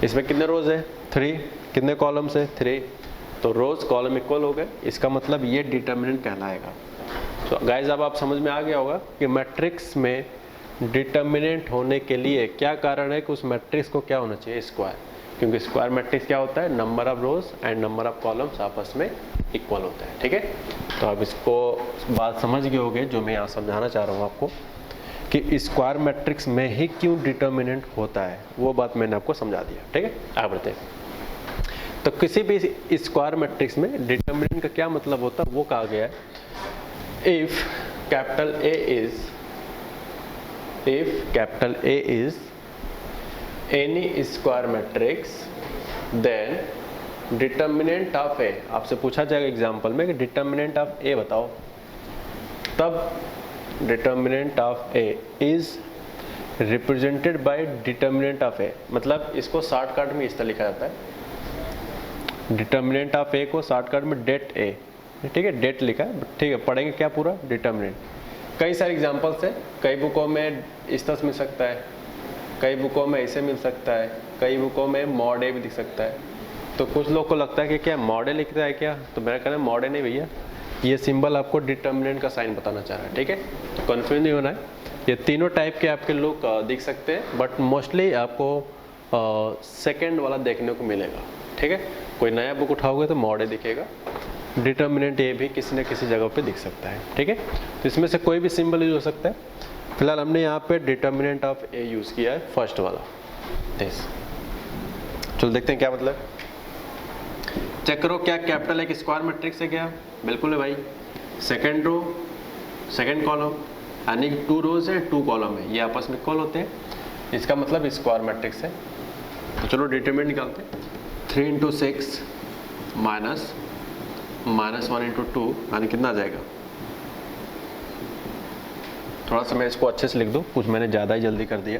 इसमें कितने रोज है, 3, कितने कॉलम्स है, 3, तो रोज कॉलम इक्वल हो गए, इसका मतलब ये डिटर्मिनेंट कहलाएगा। तो गाइज अब आप समझ में आ गया होगा कि मैट्रिक्स में डिटर्मिनेंट होने के लिए क्या कारण है कि उस मैट्रिक्स को क्या होना चाहिए, स्क्वायर, क्योंकि स्क्वायर मैट्रिक्स क्या होता है, number of rows and number of columns आपस में इक्वल होता है, ठीक है। तो आप इसको बात समझ गए होंगे जो मैं यहाँ समझाना चाह रहा हूँ आपको, कि स्क्वायर मैट्रिक्स में ही क्यों डिटर्मिनेंट होता है, वो बात मैंने आपको समझा दिया, ठीक है। आगे बढ़ते हैं। तो किसी भी स्क्वायर मैट्रिक्स में डिटर्मिनेंट का क्या मतलब होता है, वो कहा गया है, if capital A is any square matrix then determinant of A, आपसे पूछा जाएगा एग्जांपल में कि डिटर्मिनेंट ऑफ A बताओ, तब determinant of A is represented by determinant of A, मतलब इसको शॉर्टकट में इस तरह लिखा जाता है, डिटर्मिनेंट ऑफ A को शॉर्टकट में डेट A, ठीक है, डेट लिखा है, ठीक है, पढ़ेंगे क्या पूरा डिटर्मिनेंट। कई सारे एग्जांपल्स है, कई बुकों में इस तरह से मिल सकता है, कई बुकों में ऐसे मिल सकता है, कई बुकों में मॉड ए भी दिख सकता है। तो कुछ लोग को लगता है कि क्या मॉड ए लिखता है क्या, तो मेरा कहना है मॉड ए नहीं भैया, ये सिंबल आपको डिटर्मिनेंट का साइन बताना चाह रहा है, ठीक है, तो कन्फ्यूज नहीं होना है। ये तीनों टाइप के आपके लोग दिख सकते हैं, बट मोस्टली आपको सेकेंड वाला देखने को मिलेगा, ठीक है। कोई नया बुक उठाओगे तो मॉड ए दिखेगा, डिटर्मिनेंट ए भी किसी न किसी जगह पे दिख सकता है, ठीक है। तो इसमें से कोई भी सिंबल यूज हो सकता है। फिलहाल हमने यहाँ पे डिटर्मिनेंट ऑफ ए यूज किया है, फर्स्ट वाला। चलो देखते हैं क्या मतलब। चेक करो क्या कैपिटल एक स्क्वायर मैट्रिक्स है क्या, बिल्कुल है भाई। सेकेंड रो सेकेंड कॉलम, यानी 2 रोज है 2 कॉलम है, ये आपस में इक्वल होते हैं, इसका मतलब स्क्वायर मैट्रिक्स है। तो चलो डिटर्मिनेंट निकालते हैं। 3 × 6 -1 × 2, यानी कितना आ जाएगा, थोड़ा सा मैं इसको अच्छे से लिख दूं, कुछ मैंने ज़्यादा ही जल्दी कर दिया।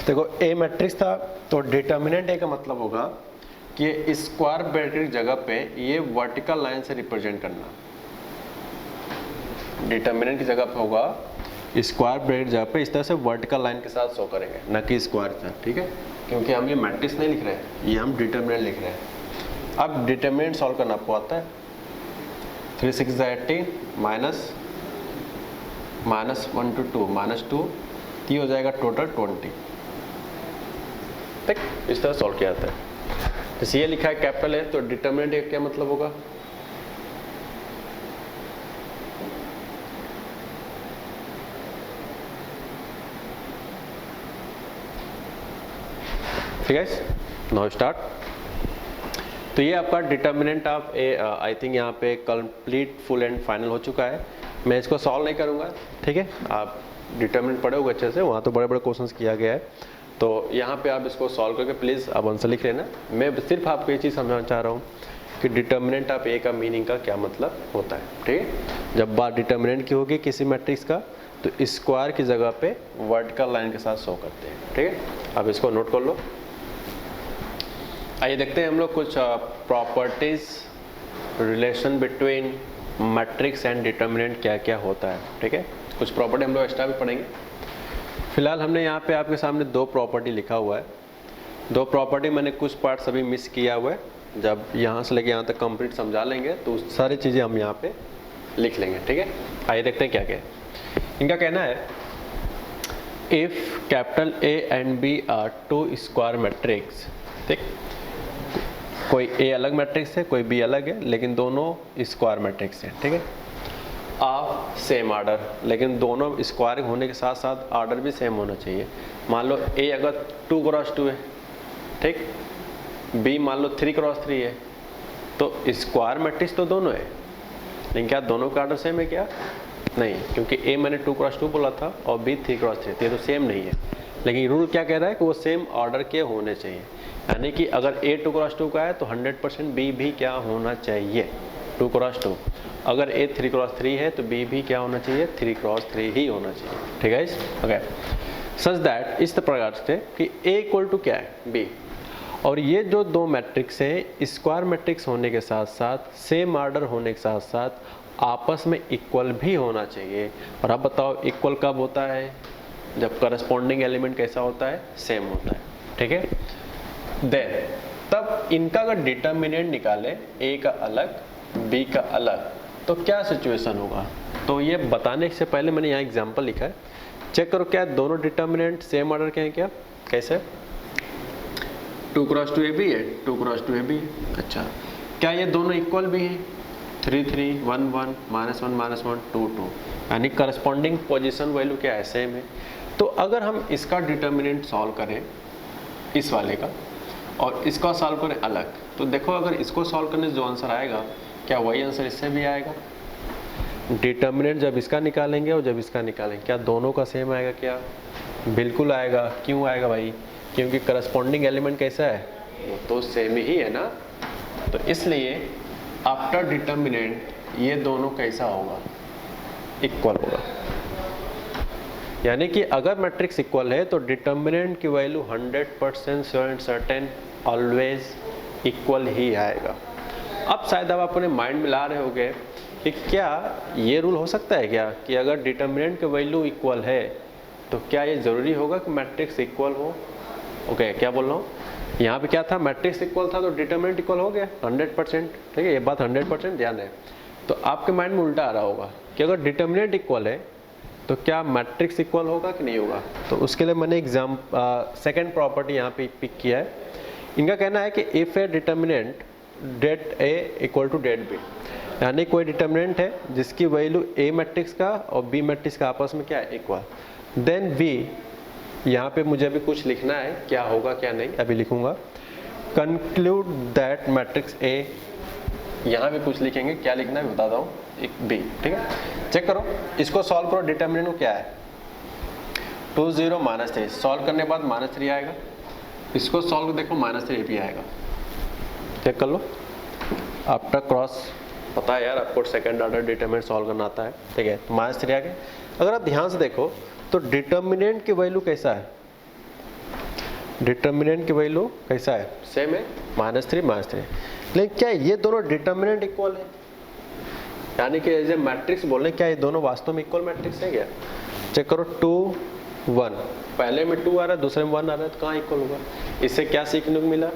देखो ए मैट्रिक्स था, तो डिटर्मिनेंट ए का मतलब होगा कि स्क्वायर ब्रैकेट जगह पे ये वर्टिकल लाइन से रिप्रेजेंट करना। डिटर्मिनेंट की जगह पे होगा स्क्वायर ब्रैकेट जगह पे इस तरह से वर्टिकल लाइन के साथ शो करेंगे, न कि स्क्वायर के साथ, ठीक है, क्योंकि हम ये मैट्रिक्स नहीं लिख रहे हैं, ये हम डिटर्मिनेंट लिख रहे हैं। अब डिटर्मिनेंट सॉल्व करना आपको आता है। 3 × 6 = 18 -1 × 2 -2, ये हो जाएगा टोटल 20। ठीक, इस तरह सॉल्व किया जाता है। जैसे ये लिखा है कैपिटल है, तो डिटर्मिनेंट का क्या मतलब होगा, ठीक है। Now start. तो ये आपका determinant of A, I think यहाँ पे कंप्लीट फुल एंड फाइनल हो चुका है। मैं इसको सॉल्व नहीं करूँगा, ठीक है, आप डिटर्मिनेंट पढ़े होगे अच्छे से, वहाँ तो बड़े बड़े क्वेश्चंस किया गया है। तो यहाँ पे आप इसको सॉल्व करके प्लीज़ आप आंसर लिख लेना। मैं सिर्फ आपको ये चीज़ समझाना चाह रहा हूँ कि डिटर्मिनेंट ऑफ ए का मीनिंग का क्या मतलब होता है, ठीक है। जब बात डिटर्मिनेंट की होगी किसी मैट्रिक्स का तो स्क्वायर की जगह पे वर्टिकल लाइन के साथ शो करते हैं, ठीक है। अब इसको नोट कर लो। आइए देखते हैं हम लोग कुछ properties relation between matrix and determinant क्या क्या होता है, ठीक है। कुछ प्रॉपर्टी हम लोग एक्स्ट्रा भी पढ़ेंगे। फिलहाल हमने यहाँ पे आपके सामने दो प्रॉपर्टी लिखा हुआ है। दो प्रॉपर्टी मैंने कुछ पार्ट्स अभी मिस किया हुआ है, जब यहाँ से लेके यहाँ तक कंप्लीट समझा लेंगे तो सारी चीज़ें हम यहाँ पे लिख लेंगे, ठीक है। आइए देखते हैं क्या क्या है। इनका कहना है if capital A and B are two square matrix, ठीक, कोई ए अलग मैट्रिक्स है कोई बी अलग है लेकिन दोनों स्क्वायर मैट्रिक्स है, ठीक है। ऑफ सेम आर्डर, लेकिन दोनों स्क्वायर होने के साथ साथ आर्डर भी सेम होना चाहिए। मान लो ए अगर 2x2 है, ठीक, बी मान लो 3x3 है, तो स्क्वायर मैट्रिक्स तो दोनों है, लेकिन क्या दोनों का आर्डर सेम है क्या? नहीं, क्योंकि ए मैंने 2x2 बोला था और बी 3x3, ये तो सेम नहीं है। लेकिन रूल क्या कह रहा है कि वो सेम ऑर्डर के होने चाहिए, यानी कि अगर ए 2x2 का है तो 100% बी भी क्या होना चाहिए? 2x2। अगर ए 3x3 है तो बी भी क्या होना चाहिए? 3x3 ही होना चाहिए, ठीक है। ओके, सच दैट इस प्रकार से कि ए इक्वल टू क्या है? बी। और ये जो दो मैट्रिक्स है स्क्वायर मैट्रिक्स होने के साथ साथ सेम ऑर्डर होने के साथ साथ आपस में इक्वल भी होना चाहिए। और अब बताओ इक्वल कब होता है? जब करस्पॉन्डिंग एलिमेंट कैसा होता है? सेम होता है, ठीक है। देन तब इनका अगर डिटर्मिनेंट निकाले ए का अलग बी का अलग तो क्या सिचुएशन होगा? तो ये बताने से पहले मैंने यहाँ एग्जांपल लिखा है, चेक करो क्या दोनों डिटर्मिनेंट सेम ऑर्डर के हैं क्या? कैसे? 2x2 ए बी है, 2x2 ए बी है। अच्छा, क्या ये दोनों इक्वल भी हैं? 3 3 1 1 -1 -1 2 2, यानी करस्पॉन्डिंग पोजीशन वैल्यू क्या है? सेम है। तो अगर हम इसका डिटर्मिनेंट सॉल्व करें इस वाले का और इसका सॉल्व करें अलग, तो देखो अगर इसको सॉल्व करने से जो आंसर आएगा क्या वही आंसर इससे भी आएगा? डिटर्मिनेंट जब इसका निकालेंगे और जब इसका निकालेंगे क्या दोनों का सेम आएगा क्या? बिल्कुल आएगा। क्यों आएगा भाई? क्योंकि करस्पॉन्डिंग एलिमेंट कैसा है? वो तो सेम ही है ना। तो इसलिए आफ्टर डिटर्मिनेंट ये दोनों कैसा होगा? इक्वल होगा। यानी कि अगर मैट्रिक्स इक्वल है तो डिटर्मिनेंट की वैल्यू 100% सर्टेन ऑलवेज इक्वल ही आएगा। अब शायद आप अपने माइंड में ला रहे होगे कि क्या ये रूल हो सकता है क्या कि अगर डिटर्मिनेंट की वैल्यू इक्वल है तो क्या ये ज़रूरी होगा कि मैट्रिक्स इक्वल हो? ओके, क्या बोल रहा हूँ, यहाँ पे क्या था? मैट्रिक्स इक्वल था तो डिटर्मिनेंट इक्वल हो गया 100%, ठीक है। ये बात 100% ध्यान है। तो आपके माइंड में उल्टा आ रहा होगा कि अगर डिटर्मिनेंट इक्वल है तो क्या मैट्रिक्स इक्वल होगा कि नहीं होगा? तो उसके लिए मैंने सेकेंड प्रॉपर्टी यहाँ पे पिक किया है। इनका कहना है कि if A determinant det A equal to det B, यानी कोई डिटर्मिनेंट है जिसकी वैल्यू ए मैट्रिक्स का और बी मैट्रिक्स का आपस में क्या है? इक्वल, देन बी, यहाँ पे मुझे अभी कुछ लिखना है, क्या होगा क्या नहीं अभी लिखूंगा। कंक्लूड दैट मैट्रिक्स ए, यहाँ भी कुछ लिखेंगे, क्या लिखना है बताता हूँ, एक बी, ठीक है। चेक करो, इसको सॉल्व करो, डिटर्मिनेंट क्या है? 2 0 -3, सॉल्व करने के बाद -3 आएगा। इसको सॉल्व देखो -3 भी आएगा। चेक कर लो, आफ्टर क्रॉस, पता है यार आपको सेकंड ऑर्डर डिटर्मिनेंट सॉल्व करना आता है, ठीक है। -3 आ गया। अगर आप ध्यान से देखो तो डिटर्मिनेंट की वैल्यू कैसा है? डिटर्मिनेंट की वैल्यू कैसा है? सेम है, -3 -3। लेकिन क्या ये दोनों डिटर्मिनेंट इक्वल है? यानी कि एज ए मैट्रिक्स बोल रहे, क्या ये दोनों वास्तव में इक्वल मैट्रिक्स है क्या? चेक करो, 2 1, पहले में 2 आ रहा है दूसरे में 1 आ रहा है, तो कहाँ इक्वल होगा? इससे क्या सीखने को मिला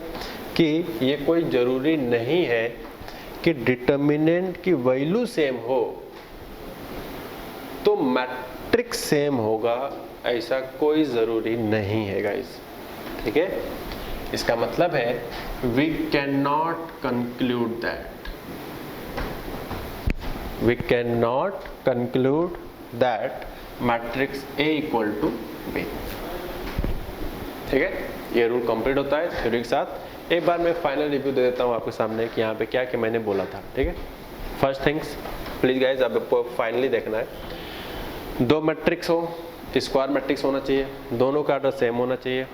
कि ये कोई जरूरी नहीं है कि डिटर्मिनेंट की वैल्यू सेम हो तो मैट्रिक्स सेम होगा, ऐसा कोई जरूरी नहीं है गाइस, ठीक है। इसका मतलब है we can not conclude that matrix A equal to B, ठीक है। ये रूल कंप्लीट होता है थ्योरी के साथ। एक बार मैं फाइनल रिव्यू दे देता हूँ आपके सामने कि यहाँ पे क्या क्या मैंने बोला था, ठीक है। फर्स्ट थिंग्स प्लीज गाइज, आपको फाइनली देखना है, दो मैट्रिक्स हो, स्क्वायर मैट्रिक्स होना चाहिए, दोनों का ऑर्डर सेम होना चाहिए,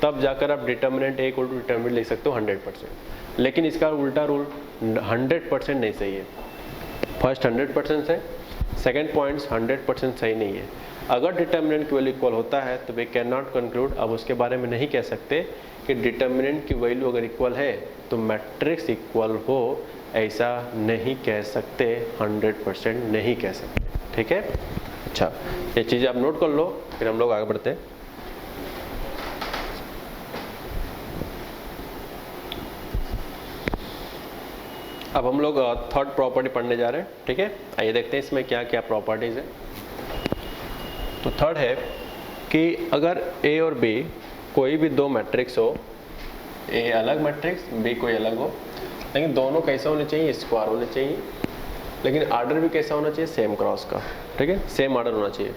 तब जाकर आप determinant A equal to determinant लिख सकते हो 100%। लेकिन इसका उल्टा रूल 100% नहीं सही है। फर्स्ट 100% है, सेकेंड पॉइंट्स 100% सही नहीं है। अगर डिटर्मिनेंट की वैल्यू इक्वल होता है तो वी कैन नॉट कंक्लूड, अब उसके बारे में नहीं कह सकते कि डिटर्मिनेंट की वैल्यू अगर इक्वल है तो मैट्रिक्स इक्वल हो, ऐसा नहीं कह सकते, 100% नहीं कह सकते। ठीक है, अच्छा ये चीज़ आप नोट कर लो, फिर हम लोग आगे बढ़ते हैं। अब हम लोग थर्ड प्रॉपर्टी पढ़ने जा रहे हैं। ठीक है, आइए देखते हैं इसमें क्या क्या प्रॉपर्टीज है। तो थर्ड है कि अगर ए और बी कोई भी दो मैट्रिक्स हो, ए अलग मैट्रिक्स, बी कोई अलग हो, लेकिन दोनों कैसे होने चाहिए, स्क्वायर होने चाहिए, लेकिन आर्डर भी कैसा होना चाहिए, सेम क्रॉस का। ठीक है, सेम आर्डर होना चाहिए।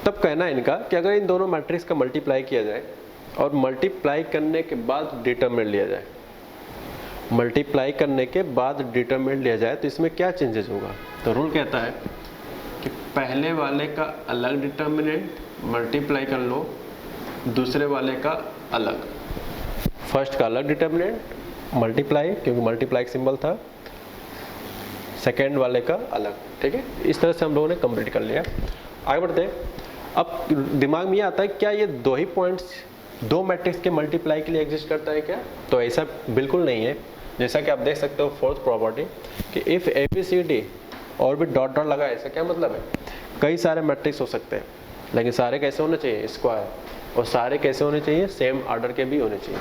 तब कहना है इनका कि अगर इन दोनों मैट्रिक्स का मल्टीप्लाई किया जाए और मल्टीप्लाई करने के बाद डिटरमिनेंट लिया जाए, मल्टीप्लाई करने के बाद डिटरमिनेंट लिया जाए, तो इसमें क्या चेंजेस होगा। तो रूल कहता है कि पहले वाले का अलग डिटरमिनेंट मल्टीप्लाई कर लो, दूसरे वाले का अलग, फर्स्ट का अलग डिटरमिनेंट मल्टीप्लाई, क्योंकि मल्टीप्लाई का सिंबल था, सेकेंड वाले का अलग। ठीक है, इस तरह से हम लोगों ने कंप्लीट कर लिया। आगे बढ़ते हैं। अब दिमाग में ये आता है क्या ये दो ही पॉइंट्स दो मैट्रिक्स के मल्टीप्लाई के लिए एग्जिस्ट करता है क्या। तो ऐसा बिल्कुल नहीं है। जैसा कि आप देख सकते हो फोर्थ प्रॉपर्टी कि इफ ABCD और भी डॉट डॉट लगा, ऐसा क्या मतलब है, कई सारे मैट्रिक्स हो सकते हैं, लेकिन सारे कैसे होने चाहिए, स्क्वायर, और सारे कैसे होने चाहिए, सेम आर्डर के भी होने चाहिए।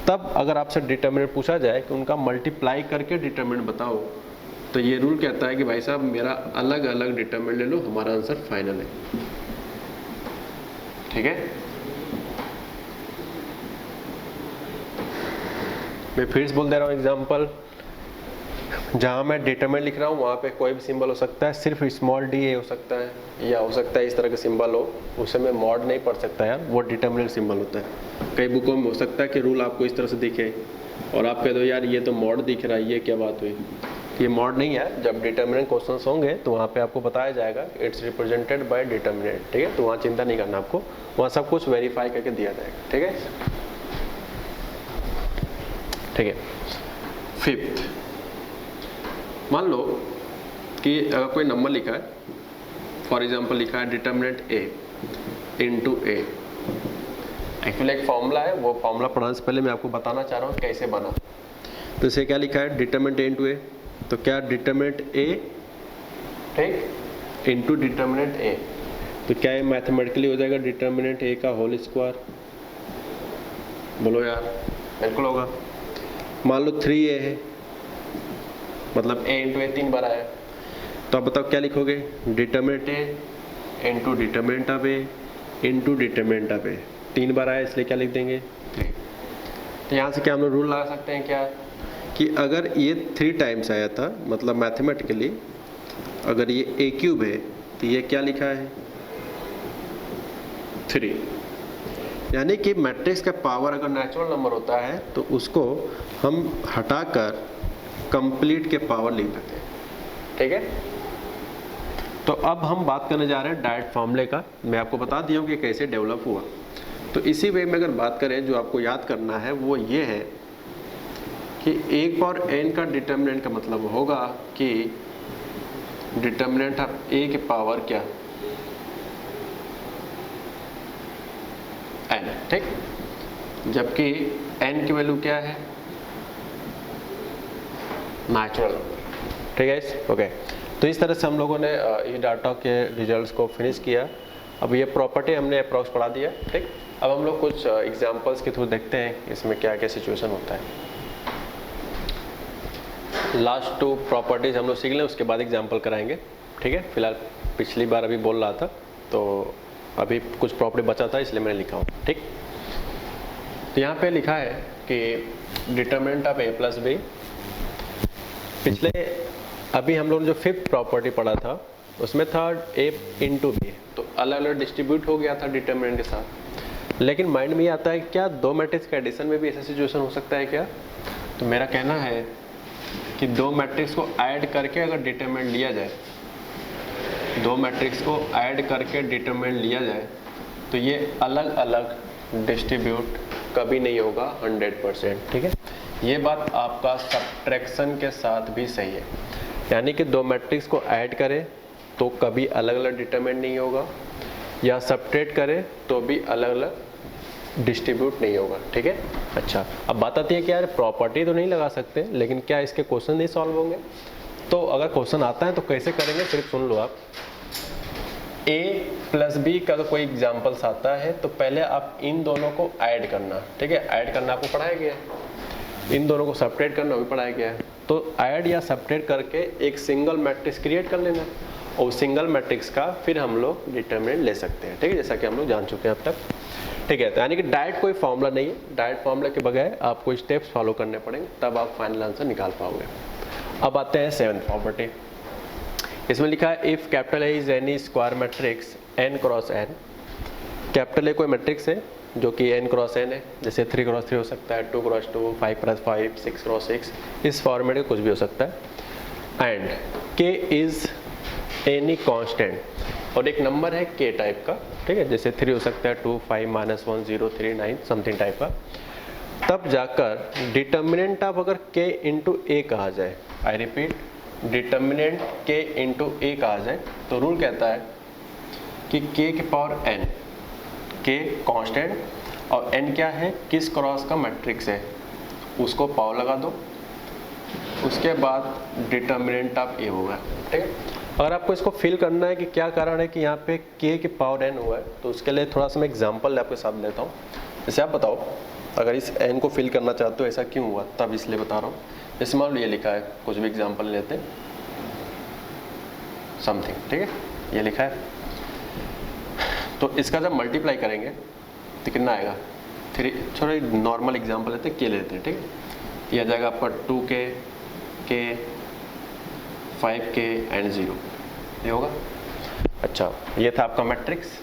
तब अगर आपसे डिटरमिनेंट पूछा जाए कि उनका मल्टीप्लाई करके डिटरमिनेंट बताओ, तो ये रूल कहता है कि भाई साहब मेरा अलग अलग डिटरमिनेंट ले लो, हमारा आंसर फाइनल है। ठीक है, मैं फिर से बोल दे रहा हूँ एग्जाम्पल, जहाँ मैं डिटरमिनेंट लिख रहा हूँ वहाँ पे कोई भी सिंबल हो सकता है, सिर्फ स्मॉल डी ए हो सकता है, या हो सकता है इस तरह का सिंबल हो, उसे मैं मॉड नहीं पढ़ सकता यार, वो डिटरमिनेंट सिंबल होता है। कई बुकों में हो सकता है कि रूल आपको इस तरह से दिखे और आप कह दो यार ये तो मॉड दिख रहा है, ये क्या बात हुई, ये मॉड नहीं है। जब डिटरमिनेंट क्वेश्चंस होंगे तो वहाँ पे आपको बताया जाएगा इट्स रिप्रेजेंटेड बाय डिटरमिनेंट। ठीक है, तो वहाँ चिंता नहीं करना आपको, वहाँ सब कुछ वेरीफाई करके दिया जाएगा। ठीक है, ठीक है। फिफ्थ, मान लो कि अगर कोई नंबर लिखा है, फॉर एग्जांपल लिखा है determinant a into a। Actually एक फॉर्मूला है, वो फॉर्मूला पढ़ाने से पहले मैं आपको बताना चाह रहा हूँ कैसे बना। तो इसे क्या लिखा है, डिटरमिनेंट a इंटू a, तो क्या डिटरमिनेंट a ठीक इंटू डिटरमिनेंट a, तो क्या ये मैथमेटिकली हो जाएगा डिटरमिनेंट a का होल स्क्वायर। बोलो यार, बिल्कुल होगा। मान लो 3a है, मतलब a इंटू a 3 बार आया, तो आप बताओ क्या लिखोगे, determinant a into determinant of a into determinant of a, 3 बार आया इसलिए क्या लिख देंगे 3। तो यहाँ से क्या हम लोग रूल लगा सकते हैं क्या कि अगर ये 3 टाइम्स आया था, मतलब मैथमेटिकली अगर ये a क्यूब है तो ये क्या लिखा है 3। यानी कि मैट्रिक्स का पावर अगर नेचुरल नंबर होता है तो उसको हम हटाकर कंप्लीट के पावर लिख देते हैं। ठीक है, तो अब हम बात करने जा रहे हैं डायरेक्ट फॉर्मूले का। मैं आपको बता दिया हूँ कि कैसे डेवलप हुआ। तो इसी वे में अगर बात करें, जो आपको याद करना है वो ये है कि 1 पावर n का डिटरमिनेंट का मतलब होगा कि डिटरमिनेंट ऑफ a की पावर क्या, n। ठीक, जबकि n की वैल्यू क्या है, नेचुरल नंबर। ठीक है, ओके। तो इस तरह से हम लोगों ने इस डाटा के रिजल्ट्स को फिनिश किया। अब ये प्रॉपर्टी हमने अप्रॉक्स पढ़ा दिया। ठीक, अब हम लोग कुछ एग्जांपल्स के थ्रू देखते हैं इसमें क्या क्या सिचुएशन होता है। लास्ट 2 प्रॉपर्टीज हम लोग सीख लें, उसके बाद एग्जांपल कराएंगे। ठीक है, फिलहाल पिछली बार अभी बोल रहा था तो अभी कुछ प्रॉपर्टी बचा था इसलिए मैंने लिखा हूँ। ठीक, तो यहाँ पे लिखा है कि determinant of a plus B, पिछले अभी हम लोग ने जो 5th प्रॉपर्टी पढ़ा था उसमें था a इंटू बी, तो अलग अलग डिस्ट्रीब्यूट हो गया था डिटरमिनेंट के साथ। लेकिन माइंड में ये आता है क्या दो मैट्रिक्स के एडिशन में भी ऐसा सिचुएशन हो सकता है क्या। तो मेरा कहना है कि दो मैट्रिक्स को ऐड करके अगर डिटरमिनेंट लिया जाए, दो मैट्रिक्स को ऐड करके डिटरमिनेंट लिया जाए तो ये अलग अलग डिस्ट्रीब्यूट कभी नहीं होगा 100%, ठीक है। ये बात आपका सब्ट्रैक्शन के साथ भी सही है, यानी कि दो मैट्रिक्स को ऐड करें तो कभी अलग अलग डिटरमिनेंट नहीं होगा, या सब्ट्रैक्ट करें तो भी अलग अलग डिस्ट्रीब्यूट नहीं होगा, ठीक है। अच्छा, अब बात आती है कि यार प्रॉपर्टी तो नहीं लगा सकते, लेकिन क्या इसके क्वेश्चन नहीं सॉल्व होंगे? तो अगर क्वेश्चन आता है तो कैसे करेंगे, सिर्फ सुन लो आप। a प्लस बी का कोई एग्जाम्पल्स आता है तो पहले आप इन दोनों को ऐड करना, ठीक है। ऐड करना आपको पढ़ाया गया है, इन दोनों को सब्ट्रैक्ट करना भी पढ़ाया गया है। तो ऐड या सब्ट्रैक्ट करके एक सिंगल मैट्रिक्स क्रिएट कर लेना, और सिंगल मैट्रिक्स का फिर हम लोग डिटरमिनेंट ले सकते हैं, ठीक है, जैसा कि हम लोग जान चुके हैं अब तक, ठीक है। तो यानी कि डायरेक्ट कोई फॉर्मूला नहीं है, डायरेक्ट फॉर्मूला के बगैर आपको स्टेप्स फॉलो करने पड़ेंगे, तब आप फाइनल आंसर निकाल पाओगे। अब आते हैं 7th प्रॉपर्टी। इसमें लिखा है if capital A is N E square matrix n cross n। Capital A कोई मैट्रिक्स है जो कि n क्रॉस n है, जैसे 3 क्रॉस 3 हो सकता है, 2 क्रॉस 2, 5 क्रॉस 5, 6 क्रॉस 6, इस फॉर्मेट में कुछ भी हो सकता है। And k is any constant, और एक नंबर है k टाइप का, ठीक है, जैसे 3 हो सकता है, 2, 5, -1, 0, 3, 9 समथिंग टाइप का। तब जाकर डिटर्मिनेंट ऑफ अगर k इंटू a कहा जाए, I repeat, determinant k into a कहा जाए तो रूल कहता है कि k की पावर n, k कांस्टेंट और n क्या है, किस क्रॉस का मैट्रिक्स है, उसको पावर लगा दो, उसके बाद डिटर्मिनेंट ऑफ a होगा, ठीक है। अगर आपको इसको फिल करना है कि क्या कारण है कि यहाँ पे k की पावर n हुआ है, तो उसके लिए थोड़ा सा मैं एग्जाम्पल आपके साथ लेता हूँ। जैसे आप बताओ अगर इस n को फिल करना चाहते हो ऐसा क्यों हुआ, तब इसलिए बता रहा हूँ। जैसे मान लो ये लिखा है, कुछ भी एग्जाम्पल लेते हैं, समथिंग, ठीक है, ये लिखा है, तो इसका जब मल्टीप्लाई करेंगे तो कितना आएगा, 3, छोड़ो नॉर्मल एग्जाम्पल लेते हैं, k लेते हैं, ठीक है। ये आ जाएगा आपका 2k, k, 5k एंड 0, ये होगा। अच्छा, ये था आपका मैट्रिक्स।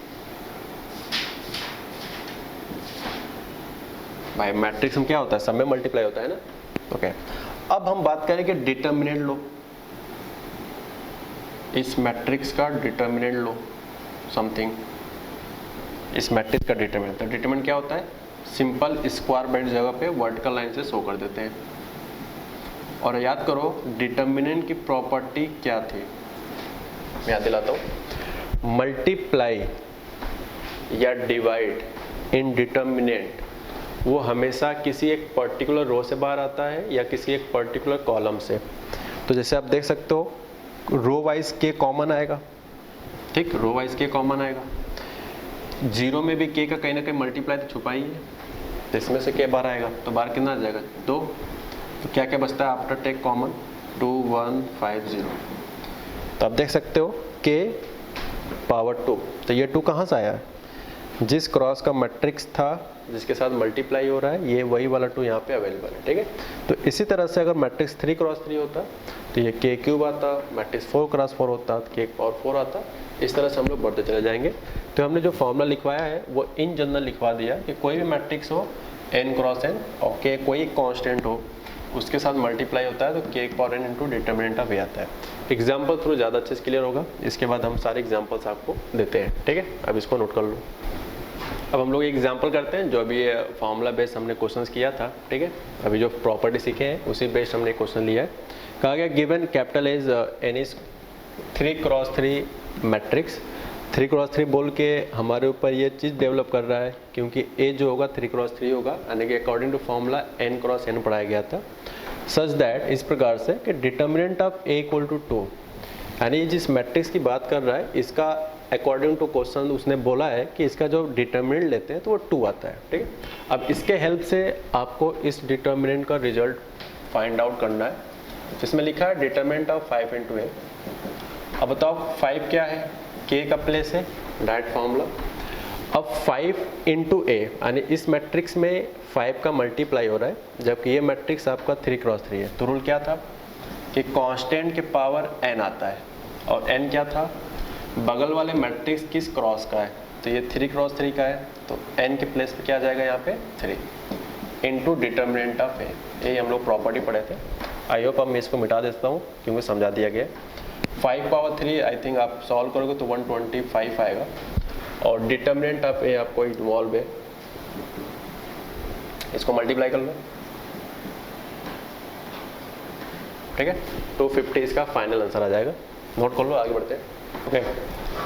भाई मैट्रिक्स में क्या होता है, सब में मल्टीप्लाई होता है ना, ओके। अब हम बात करेंगे डिटर्मिनेंट लो, इस मैट्रिक्स का डिटर्मिनेंट लो, समथिंग, इस मैट्रिक्स का डिटर्मिनेंट। तो डिटर्मिनेंट क्या होता है, सिंपल स्क्वायर ब्रैकेट जगह पे वर्टिकल लाइन से शो कर देते हैं। और याद करो डिटर्मिनेंट की प्रॉपर्टी क्या थी, मैं याद दिलाता हूँ, मल्टीप्लाई या डिवाइड इन डिटर्मिनेंट वो हमेशा किसी एक पर्टिकुलर रो से बाहर आता है या किसी एक पर्टिकुलर कॉलम से। तो जैसे आप देख सकते हो रो वाइज के कॉमन आएगा, ठीक, रो वाइज के कॉमन आएगा, 0 में भी के का कहीं ना कहीं मल्टीप्लाई तो छुपा ही है, तो इसमें से के बाहर आएगा, तो बाहर कितना आ जाएगा, 2। तो क्या क्या बचता है आफ्टर टेक कॉमन, 2, 1, 5, 0। तो आप देख सकते हो के पावर 2, तो ये 2 कहाँ से आया है, जिस क्रॉस का मैट्रिक्स था जिसके साथ मल्टीप्लाई हो रहा है, ये वही वाला 2 यहाँ पे अवेलेबल है, ठीक है। तो इसी तरह से अगर मैट्रिक्स 3 क्रॉस 3 होता तो ये k क्यूब आता, मैट्रिक्स 4 क्रॉस 4 होता तो k पावर 4 आता। इस तरह से हम लोग बढ़ते चले जाएंगे। तो हमने जो फॉर्मूला लिखवाया है वो इन जनरल लिखवा दिया कि कोई भी मैट्रिक्स हो n क्रॉस n और k कोई कांस्टेंट हो, उसके साथ मल्टीप्लाई होता है तो k power n into determinant of a आता है। एग्जाम्पल थ्रू ज़्यादा अच्छे से क्लियर होगा, इसके बाद हम सारे एग्जाम्पल्स आपको देते हैं, ठीक है। अब इसको नोट कर लो। अब हम लोग एग्जाम्पल करते हैं, जो अभी फार्मूला बेस्ड हमने क्वेश्चंस किया था, ठीक है। अभी जो प्रॉपर्टी सीखे हैं उसी बेस्ड हमने क्वेश्चन लिया है। कहा गया given capital as an is 3 cross 3 matrix. 3 cross 3 बोल के हमारे ऊपर ये चीज़ डेवलप कर रहा है, क्योंकि ए जो होगा 3 क्रॉस 3 होगा, यानी कि according to formula n cross n पढ़ाया गया था। सच दैट, इस प्रकार से कि determinant of a equal to 2, यानी जिस मैट्रिक्स की बात कर रहा है इसका अकॉर्डिंग टू क्वेश्चन उसने बोला है कि इसका जो डिटर्मिनेंट लेते हैं तो वो 2 आता है, ठीक है। अब इसके हेल्प से आपको इस डिटर्मिनेंट का रिजल्ट फाइंड आउट करना है। इसमें लिखा है डिटर्मिनेंट ऑफ 5 इंटू a। अब बताओ 5 क्या है, k का प्लेस है, डायरेक्ट फॉर्मूला। अब 5 इंटू a, यानी इस मैट्रिक्स में 5 का मल्टीप्लाई हो रहा है, जबकि ये मैट्रिक्स आपका 3 क्रॉस 3 है। तो रूल क्या था कि कांस्टेंट के पावर n आता है, और n क्या था, बगल वाले मैट्रिक्स किस क्रॉस का है, तो ये 3 क्रॉस 3 का है, तो n के प्लेस पे क्या आ जाएगा यहाँ पे 3 इंटू डिटर्मिनेंट ऑफ a। ये हम लोग प्रॉपर्टी पढ़े थे। आई होप अब मैं इसको मिटा देता हूँ क्योंकि समझा दिया गया। 5 पावर 3 आई थिंक आप सॉल्व करोगे तो 125 आएगा, और डिटर्मिनेंट ऑफ a आपको इन्वॉल्व है इसको मल्टीप्लाई कर लो, ठीक है। 250 इसका फाइनल आंसर आ जाएगा। नोट कर लो, आगे बढ़ते हैं। ओके,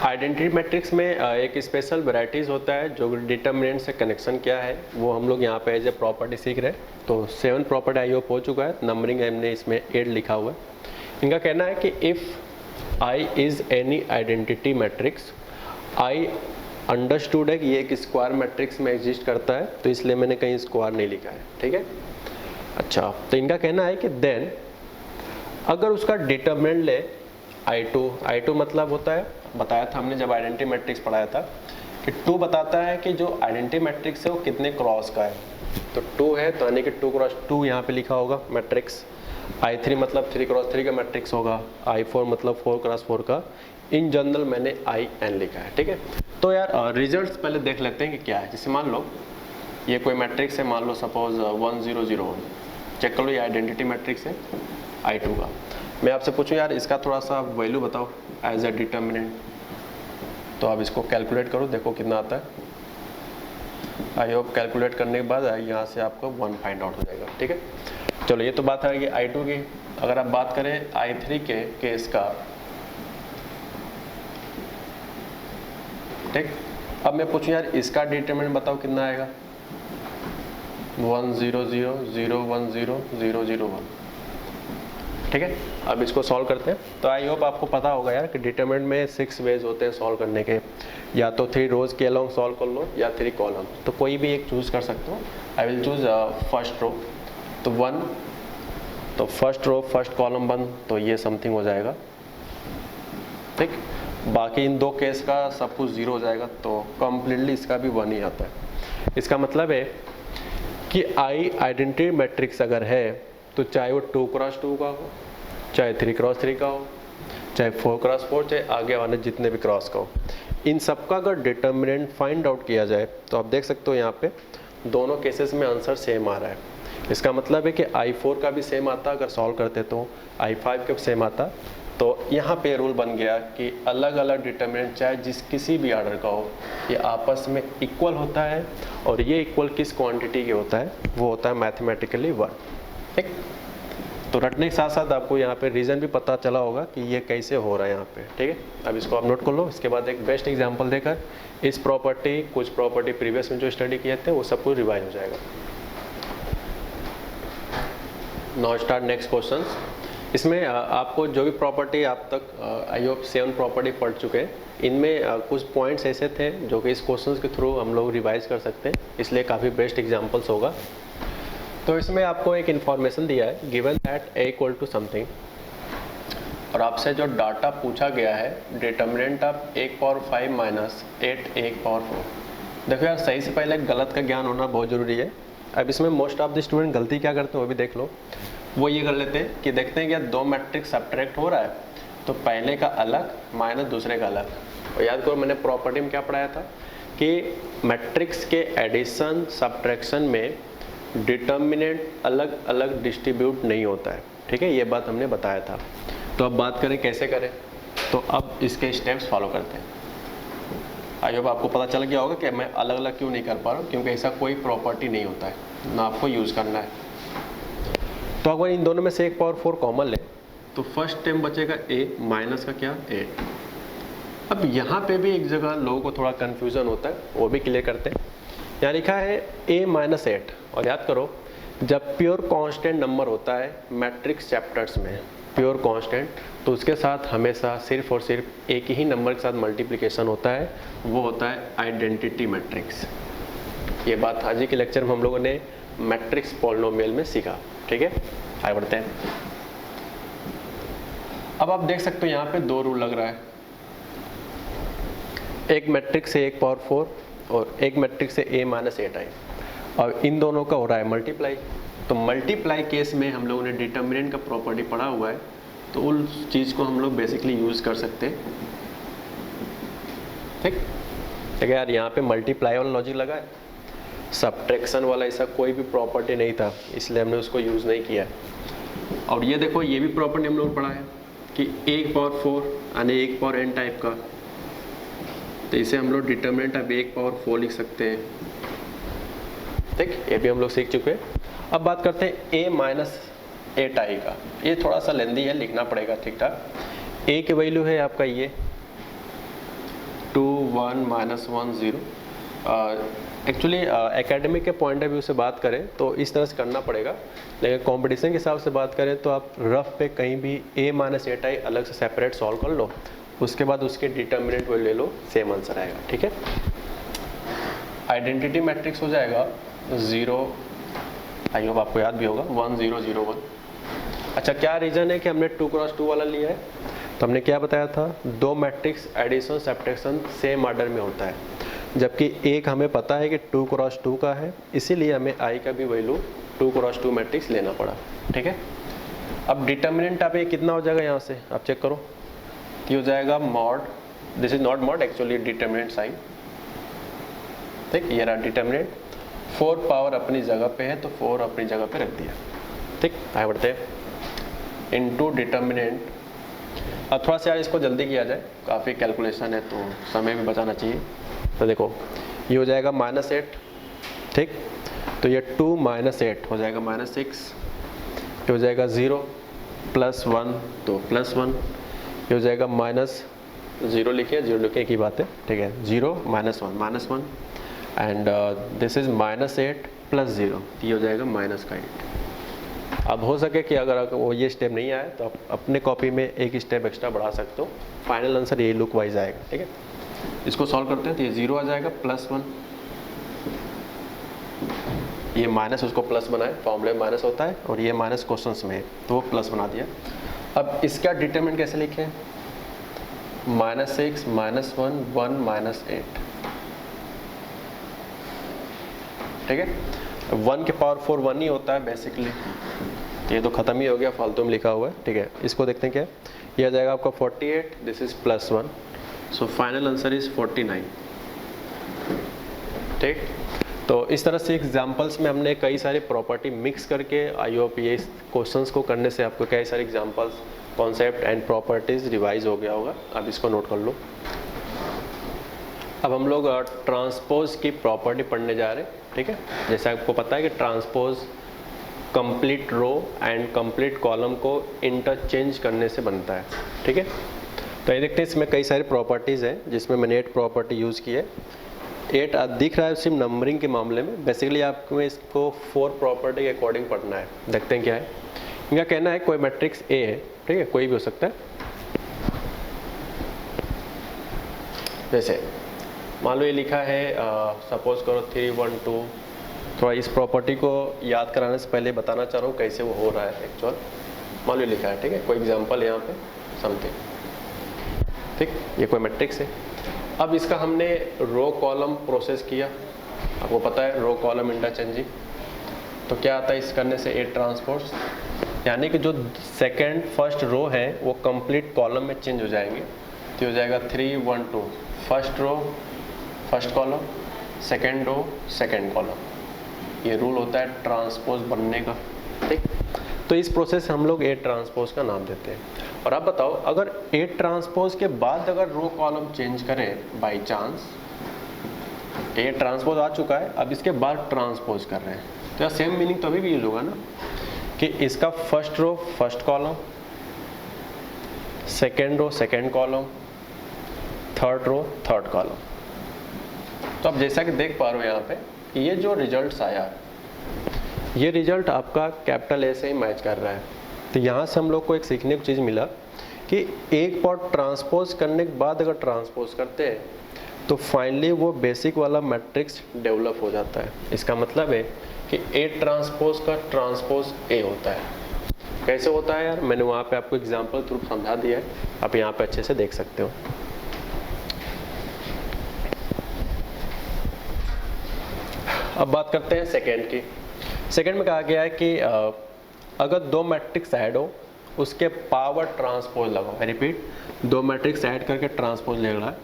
आइडेंटिटी मैट्रिक्स में एक स्पेशल वेराइटीज़ होता है जो डिटर्मिनेंट से कनेक्शन क्या है वो हम लोग यहाँ पे एज ए प्रॉपर्टी सीख रहे हैं। तो 7 प्रॉपर्टी आई होप हो चुका है, नंबरिंग हमने इसमें 8 लिखा हुआ है। इनका कहना है कि if I is any identity matrix, I understood है कि ये एक स्क्वायर मैट्रिक्स में एग्जिस्ट करता है, तो इसलिए मैंने कहीं स्क्वायर नहीं लिखा है, ठीक है। अच्छा, तो इनका कहना है कि देन अगर उसका डिटर्मिनेंट ले I2 मतलब होता है, बताया था हमने जब आइडेंटिटी मैट्रिक्स पढ़ाया था कि 2 बताता है कि जो आइडेंटिटी मैट्रिक्स है वो कितने क्रॉस का है। तो 2 है तो यानी कि 2 क्रॉस 2 यहाँ पे लिखा होगा मैट्रिक्स। I3 मतलब 3 क्रॉस 3 का मैट्रिक्स होगा। I4 मतलब 4 क्रॉस 4 का। इन जनरल मैंने IN लिखा है, ठीक है। तो यार रिजल्ट्स पहले देख लेते हैं कि क्या है। जैसे मान लो ये कोई मैट्रिक्स है, मान लो सपोज 1001, चेक कर लो, ये आइडेंटिटी मैट्रिक्स है I2 का। मैं आपसे पूछूं यार इसका थोड़ा सा वैल्यू बताओ एज ए डिटर्मिनेंट, तो आप इसको कैलकुलेट करो, देखो कितना आता है। आई होप कैलकुलेट करने के बाद यहाँ से आपको 1 फाइंड आउट हो जाएगा, ठीक है। चलो ये तो बात है कि I2 की। अगर आप बात करें I3 के केस का, ठीक। अब मैं पूछूं यार इसका डिटर्मिनेंट बताओ कितना आएगा। 1 0 0 0 1 0 0 0 1, ठीक है। अब इसको सॉल्व करते हैं। तो आई होप आपको पता होगा यार कि डिटरमिनेंट में 6 वेज होते हैं सॉल्व करने के, या तो 3 रोज के अलोंग सॉल्व कर लो या 3 कॉलम, तो कोई भी एक चूज कर सकते हो। I will choose first row, तो 1, तो फर्स्ट रो फर्स्ट कॉलम 1, तो ये समथिंग हो जाएगा, ठीक। बाकी इन 2 केस का सब कुछ 0 हो जाएगा, तो कम्प्लीटली इसका भी 1 ही आता है। इसका मतलब है कि आई आइडेंटिटी मैट्रिक्स अगर है तो चाहे वो 2 क्रॉस 2 का हो, चाहे 3 क्रॉस 3 का हो, चाहे 4 क्रॉस 4, चाहे आगे वाले जितने भी क्रॉस का हो, इन सब का अगर डिटर्मिनेंट फाइंड आउट किया जाए तो आप देख सकते हो यहाँ पे दोनों केसेस में आंसर सेम आ रहा है। इसका मतलब है कि I4 का भी सेम आता, अगर सॉल्व करते तो I5 का भी सेम आता। तो यहाँ पे रूल बन गया कि अलग अलग डिटर्मिनेंट चाहे किसी भी ऑर्डर का हो, ये आपस में इक्वल होता है, और ये इक्वल किस क्वांटिटी के होता है, वो होता है मैथमेटिकली 1, ठीक। तो रटने के साथ साथ आपको यहाँ पे रीज़न भी पता चला होगा कि ये कैसे हो रहा है यहाँ पे, ठीक है। अब इसको आप नोट कर लो। इसके बाद एक बेस्ट एग्जांपल देकर इस प्रॉपर्टी, कुछ प्रॉपर्टी प्रीवियस में जो स्टडी किए थे वो सब कुछ रिवाइज हो जाएगा। Now start next question. इसमें आपको जो भी प्रॉपर्टी आप तक आई होप 7 प्रॉपर्टी पढ़ चुके हैं, इनमें कुछ पॉइंट्स ऐसे थे जो कि इस क्वेश्चन के थ्रू हम लोग रिवाइज कर सकते हैं, इसलिए काफ़ी बेस्ट एग्जाम्पल्स होगा। तो इसमें आपको एक इन्फॉर्मेशन दिया है, given that a equal to something, और आपसे जो डाटा पूछा गया है determinant of 1 power 5 minus 8 1 power 4। देखो यार सही से पहले गलत का ज्ञान होना बहुत ज़रूरी है। अब इसमें मोस्ट ऑफ द स्टूडेंट गलती क्या करते हैं वो भी देख लो। वो ये कर लेते हैं कि देखते हैं कि 2 मैट्रिक्स सब्ट्रैक्ट हो रहा है, तो पहले का अलग माइनस दूसरे का अलग। और याद करो मैंने प्रॉपर्टी में क्या पढ़ाया था कि मैट्रिक्स के एडिशन सब्ट्रैक्शन में डिटर्मिनेंट अलग अलग डिस्ट्रीब्यूट नहीं होता है, ठीक है। ये बात हमने बताया था। तो अब बात करें कैसे करें, तो अब इसके स्टेप्स फॉलो करते हैं। आई होप आपको पता चल गया होगा कि मैं अलग अलग क्यों नहीं कर पा रहा हूँ, क्योंकि ऐसा कोई प्रॉपर्टी नहीं होता है, ना आपको यूज़ करना है। तो अगर इन दोनों में से 1 पावर 4 कॉमन ले तो फर्स्ट टर्म बचेगा a माइनस का क्या 8। अब यहाँ पे भी एक जगह लोगों को थोड़ा कन्फ्यूज़न होता है, वो भी क्लियर करते हैं। यहाँ लिखा है a माइनस 8, और याद करो जब प्योर कांस्टेंट नंबर होता है मैट्रिक्स चैप्टर्स में, प्योर कांस्टेंट, तो उसके साथ हमेशा सिर्फ और सिर्फ एक ही नंबर के साथ मल्टीप्लिकेशन होता है, वो होता है आइडेंटिटी मैट्रिक्स। ये बात आज ही के लेक्चर में हम लोगों ने मैट्रिक्स पॉलिनोमियल में सीखा, ठीक है। आगे बढ़ते हैं। अब आप देख सकते हो यहाँ पे 2 रूल लग रहा है, एक मैट्रिक्स से 1 पावर 4 और एक मैट्रिक्स से a माइनस 8 आई, और इन दोनों का हो रहा है मल्टीप्लाई। तो मल्टीप्लाई केस में हम लोगों ने डिटर्मिनेंट का प्रॉपर्टी पढ़ा हुआ है, तो उस चीज़ को हम लोग बेसिकली यूज़ कर सकते हैं, ठीक है यार। यहाँ पे मल्टीप्लाई वाला लॉजिक लगा है, सब्ट्रैक्शन वाला ऐसा कोई भी प्रॉपर्टी नहीं था, इसलिए हमने उसको यूज़ नहीं किया है। और ये देखो ये भी प्रॉपर्टी हम लोग पढ़ा है कि 1 पावर 4 यानी 1 पावर n टाइप का, तो इसे हम लोग डिटर्मिनेंट अब 1 पावर 4 लिख सकते हैं, ठीक, ये भी हम लोग सीख चुके हैं। अब बात करते हैं a माइनस 8i का। ये थोड़ा सा लेंदी है, लिखना पड़ेगा ठीक ठाक। a की वैल्यू है आपका ये 2 1 -1 0। एक्चुअली एकेडमिक के पॉइंट ऑफ व्यू से बात करें तो इस तरह से करना पड़ेगा, लेकिन कंपटीशन के हिसाब से बात करें तो आप रफ पे कहीं भी a माइनस 8i अलग से सेपरेट सॉल्व कर लो, उसके बाद उसके डिटर्मिनेंट वैल्यू ले लो, सेम आंसर आएगा। ठीक है, आइडेंटिटी मैट्रिक्स हो जाएगा 0, आई होप आपको याद भी होगा 1 0 0 1। अच्छा, क्या रीज़न है कि हमने 2 क्रॉस 2 वाला लिया है? तो हमने क्या बताया था, दो matrix addition subtraction same order में होता है, जबकि एक हमें पता है कि 2 क्रॉस 2 का है, इसीलिए हमें आई का भी वैल्यू 2 क्रॉस 2 मैट्रिक्स लेना पड़ा। ठीक है, अब डिटर्मिनेंट आप ये कितना हो जाएगा, यहाँ से आप चेक करो, ये हो जाएगा mod, this is not mod actually determinant sign. ठीक, ये रहा डिटर्मिनेंट, 4 पावर अपनी जगह पे है तो 4 अपनी जगह पे रख दिया। ठीक, आगे बढ़ते हैं, इनटू डिटर्मिनेंट। अब थोड़ा सा यार इसको जल्दी किया जाए, काफ़ी कैलकुलेशन है तो समय भी बचाना चाहिए। तो देखो ये हो जाएगा -8, ठीक, तो ये 2 - 8 हो जाएगा -6, ये हो जाएगा 0 + 1 तो +1, ये हो जाएगा -0 लिखिए, 0 लिखिए की बात है। ठीक है, 0 - 1 एंड दिस इज -8 + 0, ये हो जाएगा -8। अब हो सके कि अगर वो ये स्टेप नहीं आए तो आप अपने कॉपी में एक स्टेप एक्स्ट्रा बढ़ा सकते हो, फाइनल आंसर ये लुक वाइज आएगा। ठीक है, इसको सॉल्व करते हैं तो ये 0 आ जाएगा, +1, ये माइनस उसको प्लस बनाए, फॉर्मूले में माइनस होता है और ये माइनस क्वेश्चंस में है तो वो प्लस बना दिया। अब इसका डिटरमिनेंट कैसे लिखें, -6 - 1 1 - 8। ठीक है, 1 की पावर 4 1 ही होता है बेसिकली, ये तो ख़त्म ही हो गया, फालतू में लिखा हुआ है। ठीक है, इसको देखते हैं क्या है, ये आ जाएगा आपका 48, this is +1, so final answer is 49। ठीक, तो इस तरह से एग्जांपल्स में हमने कई सारी प्रॉपर्टी मिक्स करके आई होप ये क्वेश्चंस को करने से आपको कई सारे examples, concept and properties revise हो गया होगा। अब इसको नोट कर लो। अब हम लोग ट्रांसपोज की प्रॉपर्टी पढ़ने जा रहे हैं। ठीक है, जैसे आपको पता है कि transpose complete row and complete column को इंटरचेंज करने से बनता है। ठीक है, तो ये देखते हैं इसमें कई सारी प्रॉपर्टीज़ हैं जिसमें मैंने 8 प्रॉपर्टी यूज़ की है। 8 दिख रहा है सिर्फ नंबरिंग के मामले में, बेसिकली आपको इसको 4 प्रॉपर्टी के अकॉर्डिंग पढ़ना है। देखते हैं क्या है, इनका कहना है कोई मैट्रिक्स ए है, ठीक है, कोई भी हो सकता है। जैसे मान लो ये लिखा है, सपोज करो 3 1 2। थोड़ा इस प्रॉपर्टी को याद कराने से पहले बताना चाह रहा हूँ कैसे वो हो रहा है एक्चुअल। मान लो लिखा है, ठीक है, कोई एग्जांपल यहाँ पे समथिंग। ठीक, ये कोई मैट्रिक्स है। अब इसका हमने रो कॉलम प्रोसेस किया, आपको पता है रो कॉलम इंटरचेंजिंग, तो क्या आता है इस करने से, 8 ट्रांसपोज, यानी कि जो सेकंड फर्स्ट रो है वो कंप्लीट कॉलम में चेंज हो जाएंगे। तो हो जाएगा 3 1 2, first row first column, second row second column. ये रूल होता है ट्रांसपोज बनने का। ठीक, तो इस प्रोसेस हम लोग 8 ट्रांसपोज का नाम देते हैं। और अब बताओ, अगर 8 ट्रांसपोज के बाद अगर रो कॉलम चेंज करें बाय चांस, 8 ट्रांसपोज आ चुका है, अब इसके बाद ट्रांसपोज कर रहे हैं, तो यार सेम मीनिंग तो अभी भी यूज होगा ना, कि इसका first row first column, second row second column, third row third column. तो अब जैसा कि देख पा रहे हो यहाँ पे, ये जो रिजल्ट आया, ये रिजल्ट आपका कैपिटल ए से ही मैच कर रहा है। तो यहाँ से हम लोग को एक सीखने की चीज़ मिला कि एक पार्ट ट्रांसपोज करने के बाद अगर ट्रांसपोज करते हैं तो फाइनली वो बेसिक वाला मैट्रिक्स डेवलप हो जाता है। इसका मतलब है कि 8 ट्रांसपोज का ट्रांसपोज ए होता है। कैसे होता है यार, मैंने वहाँ पे आपको एग्जांपल थ्रू समझा दिया है, आप यहाँ पे अच्छे से देख सकते हो। अब बात करते हैं सेकेंड की। सेकेंड में कहा गया है कि अगर 2 मैट्रिक्स ऐड हो, उसके पावर ट्रांसपोज लगाओ। आई रिपीट, 2 मैट्रिक्स ऐड करके ट्रांसपोज ले रहा है,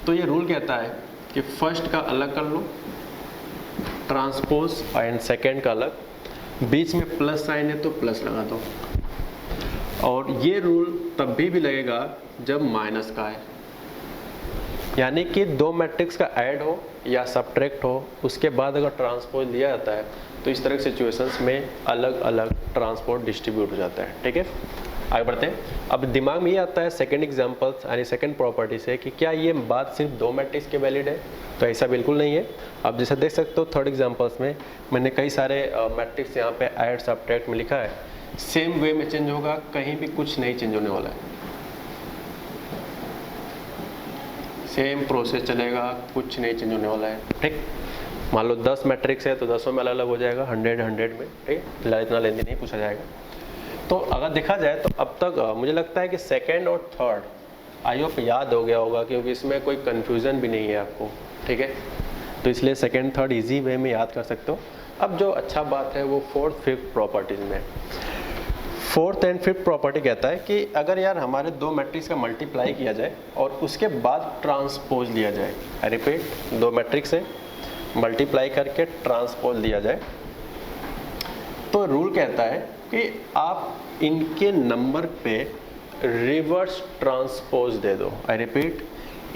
तो ये रूल कहता है कि फर्स्ट का अलग कर लो ट्रांसपोज एंड सेकेंड का अलग, बीच में प्लस साइन है तो प्लस लगा दो। और ये रूल तब भी लगेगा जब माइनस का है। यानी कि दो मैट्रिक्स का ऐड हो या सब्ट्रैक्ट हो, उसके बाद अगर ट्रांसपोज लिया जाता है तो इस तरह के सिचुएशंस में अलग अलग ट्रांसपोज डिस्ट्रीब्यूट हो जाता है। ठीक है, आगे बढ़ते हैं। अब दिमाग में ये आता है सेकंड एग्जांपल्स यानी सेकंड प्रॉपर्टी से कि क्या ये बात सिर्फ दो मैट्रिक्स के वैलिड है, तो ऐसा बिल्कुल नहीं है। आप जैसे देख सकते हो थर्ड एग्जांपल्स में मैंने कई सारे मैट्रिक्स यहाँ पे ऐड सब्ट्रैक्ट में लिखा है, सेम वे में चेंज होगा, कहीं भी कुछ नहीं चेंज होने वाला है, सेम प्रोसेस चलेगा, कुछ नहीं चेंज होने वाला है। ठीक, मान लो 10 मैट्रिक्स है तो 10 में अलग अलग हो जाएगा, 100 में। ठीक, फिलहाल इतना लेंदी नहीं पूछा जाएगा। तो अगर देखा जाए तो अब तक मुझे लगता है कि सेकंड और थर्ड आई होप याद हो गया होगा, क्योंकि इसमें कोई कंफ्यूजन भी नहीं है आपको। ठीक है, तो इसलिए सेकंड थर्ड इजी वे में याद कर सकते हो। अब जो अच्छा बात है वो फोर्थ फिफ्थ प्रॉपर्टीज में। फोर्थ एंड फिफ्थ प्रॉपर्टी कहता है कि अगर यार हमारे दो मैट्रिक्स का मल्टीप्लाई किया जाए और उसके बाद ट्रांसपोज लिया जाए, आई रिपीट, दो मैट्रिक्स है मल्टीप्लाई करके ट्रांसपोज लिया जाए, तो रूल कहता है कि आप इनके नंबर पे रिवर्स ट्रांसपोज दे दो। आई रिपीट,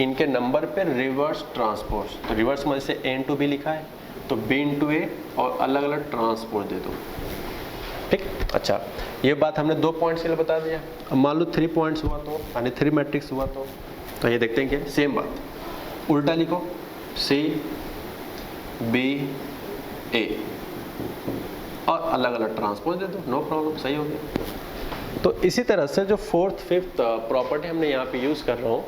इनके नंबर पे रिवर्स ट्रांसपोज, तो रिवर्स में जैसे ए इंटू बी लिखा है तो बी इंटू ए और अलग अलग ट्रांसपोज दे दो। ठीक, अच्छा, ये बात हमने 2 पॉइंट्स के लिए बता दिया। अब मान लो 3 पॉइंट्स हुआ तो यानी 3 मैट्रिक्स हुआ तो ये देखते हैं कि सेम बात उल्टा लिखो, सी बी ए और अलग अलग ट्रांसपोज दे दो, नो प्रॉब्लम, सही हो गया। तो इसी तरह से जो फोर्थ फिफ्थ प्रॉपर्टी हमने यहाँ पे यूज़ कर रहा हूँ,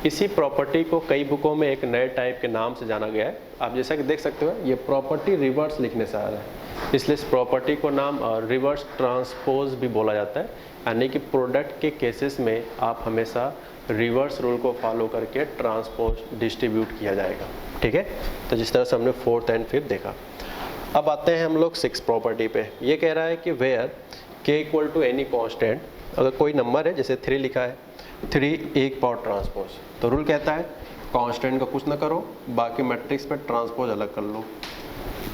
इसी प्रॉपर्टी को कई बुकों में एक नए टाइप के नाम से जाना गया है। आप जैसा कि देख सकते हो ये प्रॉपर्टी रिवर्स लिखने से आ रहा है, इसलिए इस प्रॉपर्टी को नाम रिवर्स ट्रांसपोज भी बोला जाता है। यानी कि प्रोडक्ट के केसेस में आप हमेशा रिवर्स रूल को फॉलो करके ट्रांसपोज डिस्ट्रीब्यूट किया जाएगा। ठीक है, तो जिस तरह से हमने फोर्थ एंड फिफ्थ देखा। अब आते हैं हम लोग सिक्स प्रॉपर्टी पे। ये कह रहा है कि वेयर के इक्वल टू एनी कॉन्स्टेंट, अगर कोई नंबर है जैसे 3 लिखा है, 3 एक पावर ट्रांसपोज, तो रूल कहता है कांस्टेंट का कुछ ना करो, बाकी मैट्रिक्स पे ट्रांसपोज अलग कर लो।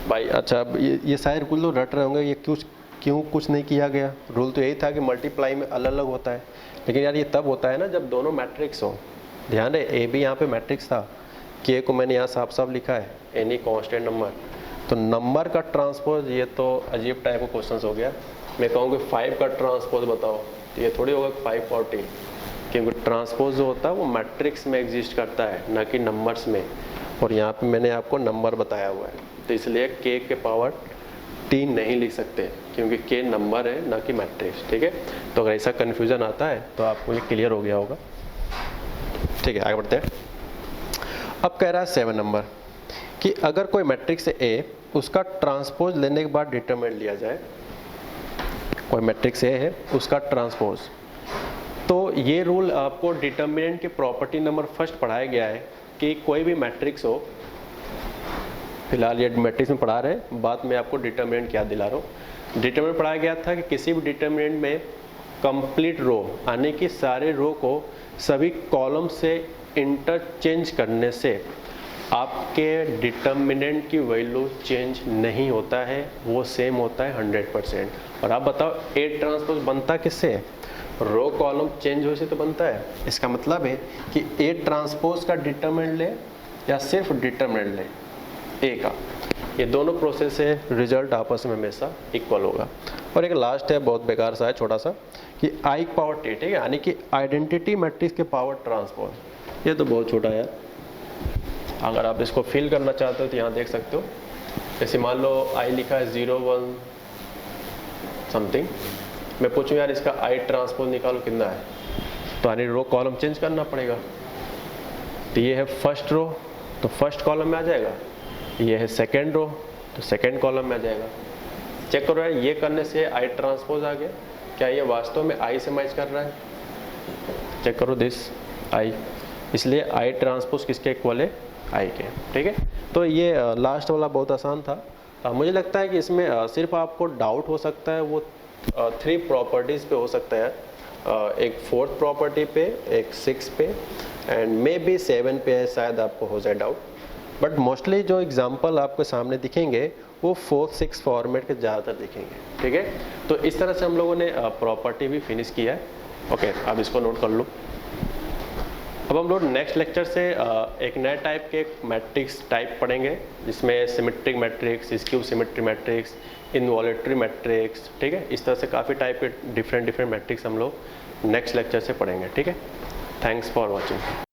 भाई अच्छा, ये शायद कुछ लोग रट रहे होंगे ये क्यों कुछ नहीं किया गया। रूल तो यही था कि मल्टीप्लाई में अलग अलग होता है, लेकिन यार ये तब होता है ना जब दोनों मैट्रिक्स हो। ध्यान रहे, ए भी यहाँ पे मैट्रिक्स था, के को मैंने यहाँ साफ साफ लिखा है एनी कांस्टेंट नंबर, तो नंबर का ट्रांसपोज, ये तो अजीब टाइप का क्वेश्चन हो गया। मैं कहूँगी 5 का ट्रांसपोज बताओ, तो ये थोड़ी होगा 5 और 10, क्योंकि ट्रांसपोज जो होता है वो मैट्रिक्स में एग्जिस्ट करता है ना कि नंबर्स में, और यहाँ पे मैंने आपको नंबर बताया हुआ है, तो इसलिए के पावर 3 नहीं लिख सकते क्योंकि के नंबर है ना कि मैट्रिक्स। ठीक है, तो अगर ऐसा कन्फ्यूजन आता है तो आपको ये क्लियर हो गया होगा। ठीक है, आगे बढ़ते हैं। अब कह रहा है 7 नंबर कि अगर कोई मैट्रिक्स है ए, उसका ट्रांसपोज लेने के बाद डिटरमिनेंट लिया जाए, कोई मैट्रिक्स ए है उसका ट्रांसपोज, तो ये रूल आपको डिटरमिनेंट के प्रॉपर्टी नंबर फर्स्ट पढ़ाया गया है कि कोई भी मैट्रिक्स हो, फिलहाल ये मैट्रिक्स में पढ़ा रहे हैं, बाद में आपको डिटरमिनेंट क्या दिला रहा हूँ। डिटरमिनेंट पढ़ाया गया था कि किसी भी डिटरमिनेंट में कंप्लीट रो यानी कि सारे रो को सभी कॉलम से इंटरचेंज करने से आपके डिटरमिनेंट की वैल्यू चेंज नहीं होता है, वो सेम होता है 100%। और आप बताओ ए ट्रांसपोज बनता किससे? रो कॉलम चेंज हो से तो बनता है। इसका मतलब है कि ए ट्रांसपोज का डिटरमिनेंट ले या सिर्फ डिटरमिनेंट ले ए का, ये दोनों प्रोसेस से रिजल्ट आपस में हमेशा इक्वल होगा। और एक लास्ट है, बहुत बेकार सा है, छोटा सा, कि आई पावर टी, ठीक है, यानी कि आइडेंटिटी मैट्रिक्स के पावर ट्रांसपोज। ये तो बहुत छोटा है, अगर आप इसको फिल करना चाहते हो तो यहाँ देख सकते हो। जैसे मान लो आई लिखा है 0 1 समथिंग, मैं पूछूं यार इसका आई ट्रांसपोज निकालो कितना है, तो यानी रो कॉलम चेंज करना पड़ेगा। तो ये है फर्स्ट रो, तो फर्स्ट कॉलम में आ जाएगा, ये है सेकेंड रो, तो सेकेंड कॉलम में आ जाएगा। चेक करो यार, ये करने से आई ट्रांसपोज आ गया, क्या ये वास्तव में आई से मैच कर रहा है? चेक करो दिस आई, इसलिए आई ट्रांसपोज किसके इक्वल है? आई के। ठीक है, तो ये लास्ट वाला बहुत आसान था। मुझे लगता है कि इसमें सिर्फ आपको डाउट हो सकता है वो 3 प्रॉपर्टीज़ पे हो सकता है, एक 4th प्रॉपर्टी पे, एक 6 पे एंड मे बी 7 पे शायद आपको हो जाए डाउट, बट मोस्टली जो एग्जांपल आपके सामने दिखेंगे वो 4th 6th फॉर्मेट के ज़्यादातर दिखेंगे। ठीक है, तो इस तरह से हम लोगों ने प्रॉपर्टी भी फिनिश किया है। ओके, अब इसको नोट कर लो। अब हम लोग नेक्स्ट लेक्चर से एक नए टाइप के मैट्रिक्स टाइप पढ़ेंगे, जिसमें symmetric matrix, skew symmetric matrix, involutory matrix, ठीक है। इस तरह से काफ़ी टाइप के डिफरेंट मैट्रिक्स हम लोग नेक्स्ट लेक्चर से पढ़ेंगे, ठीक है। Thanks for watching.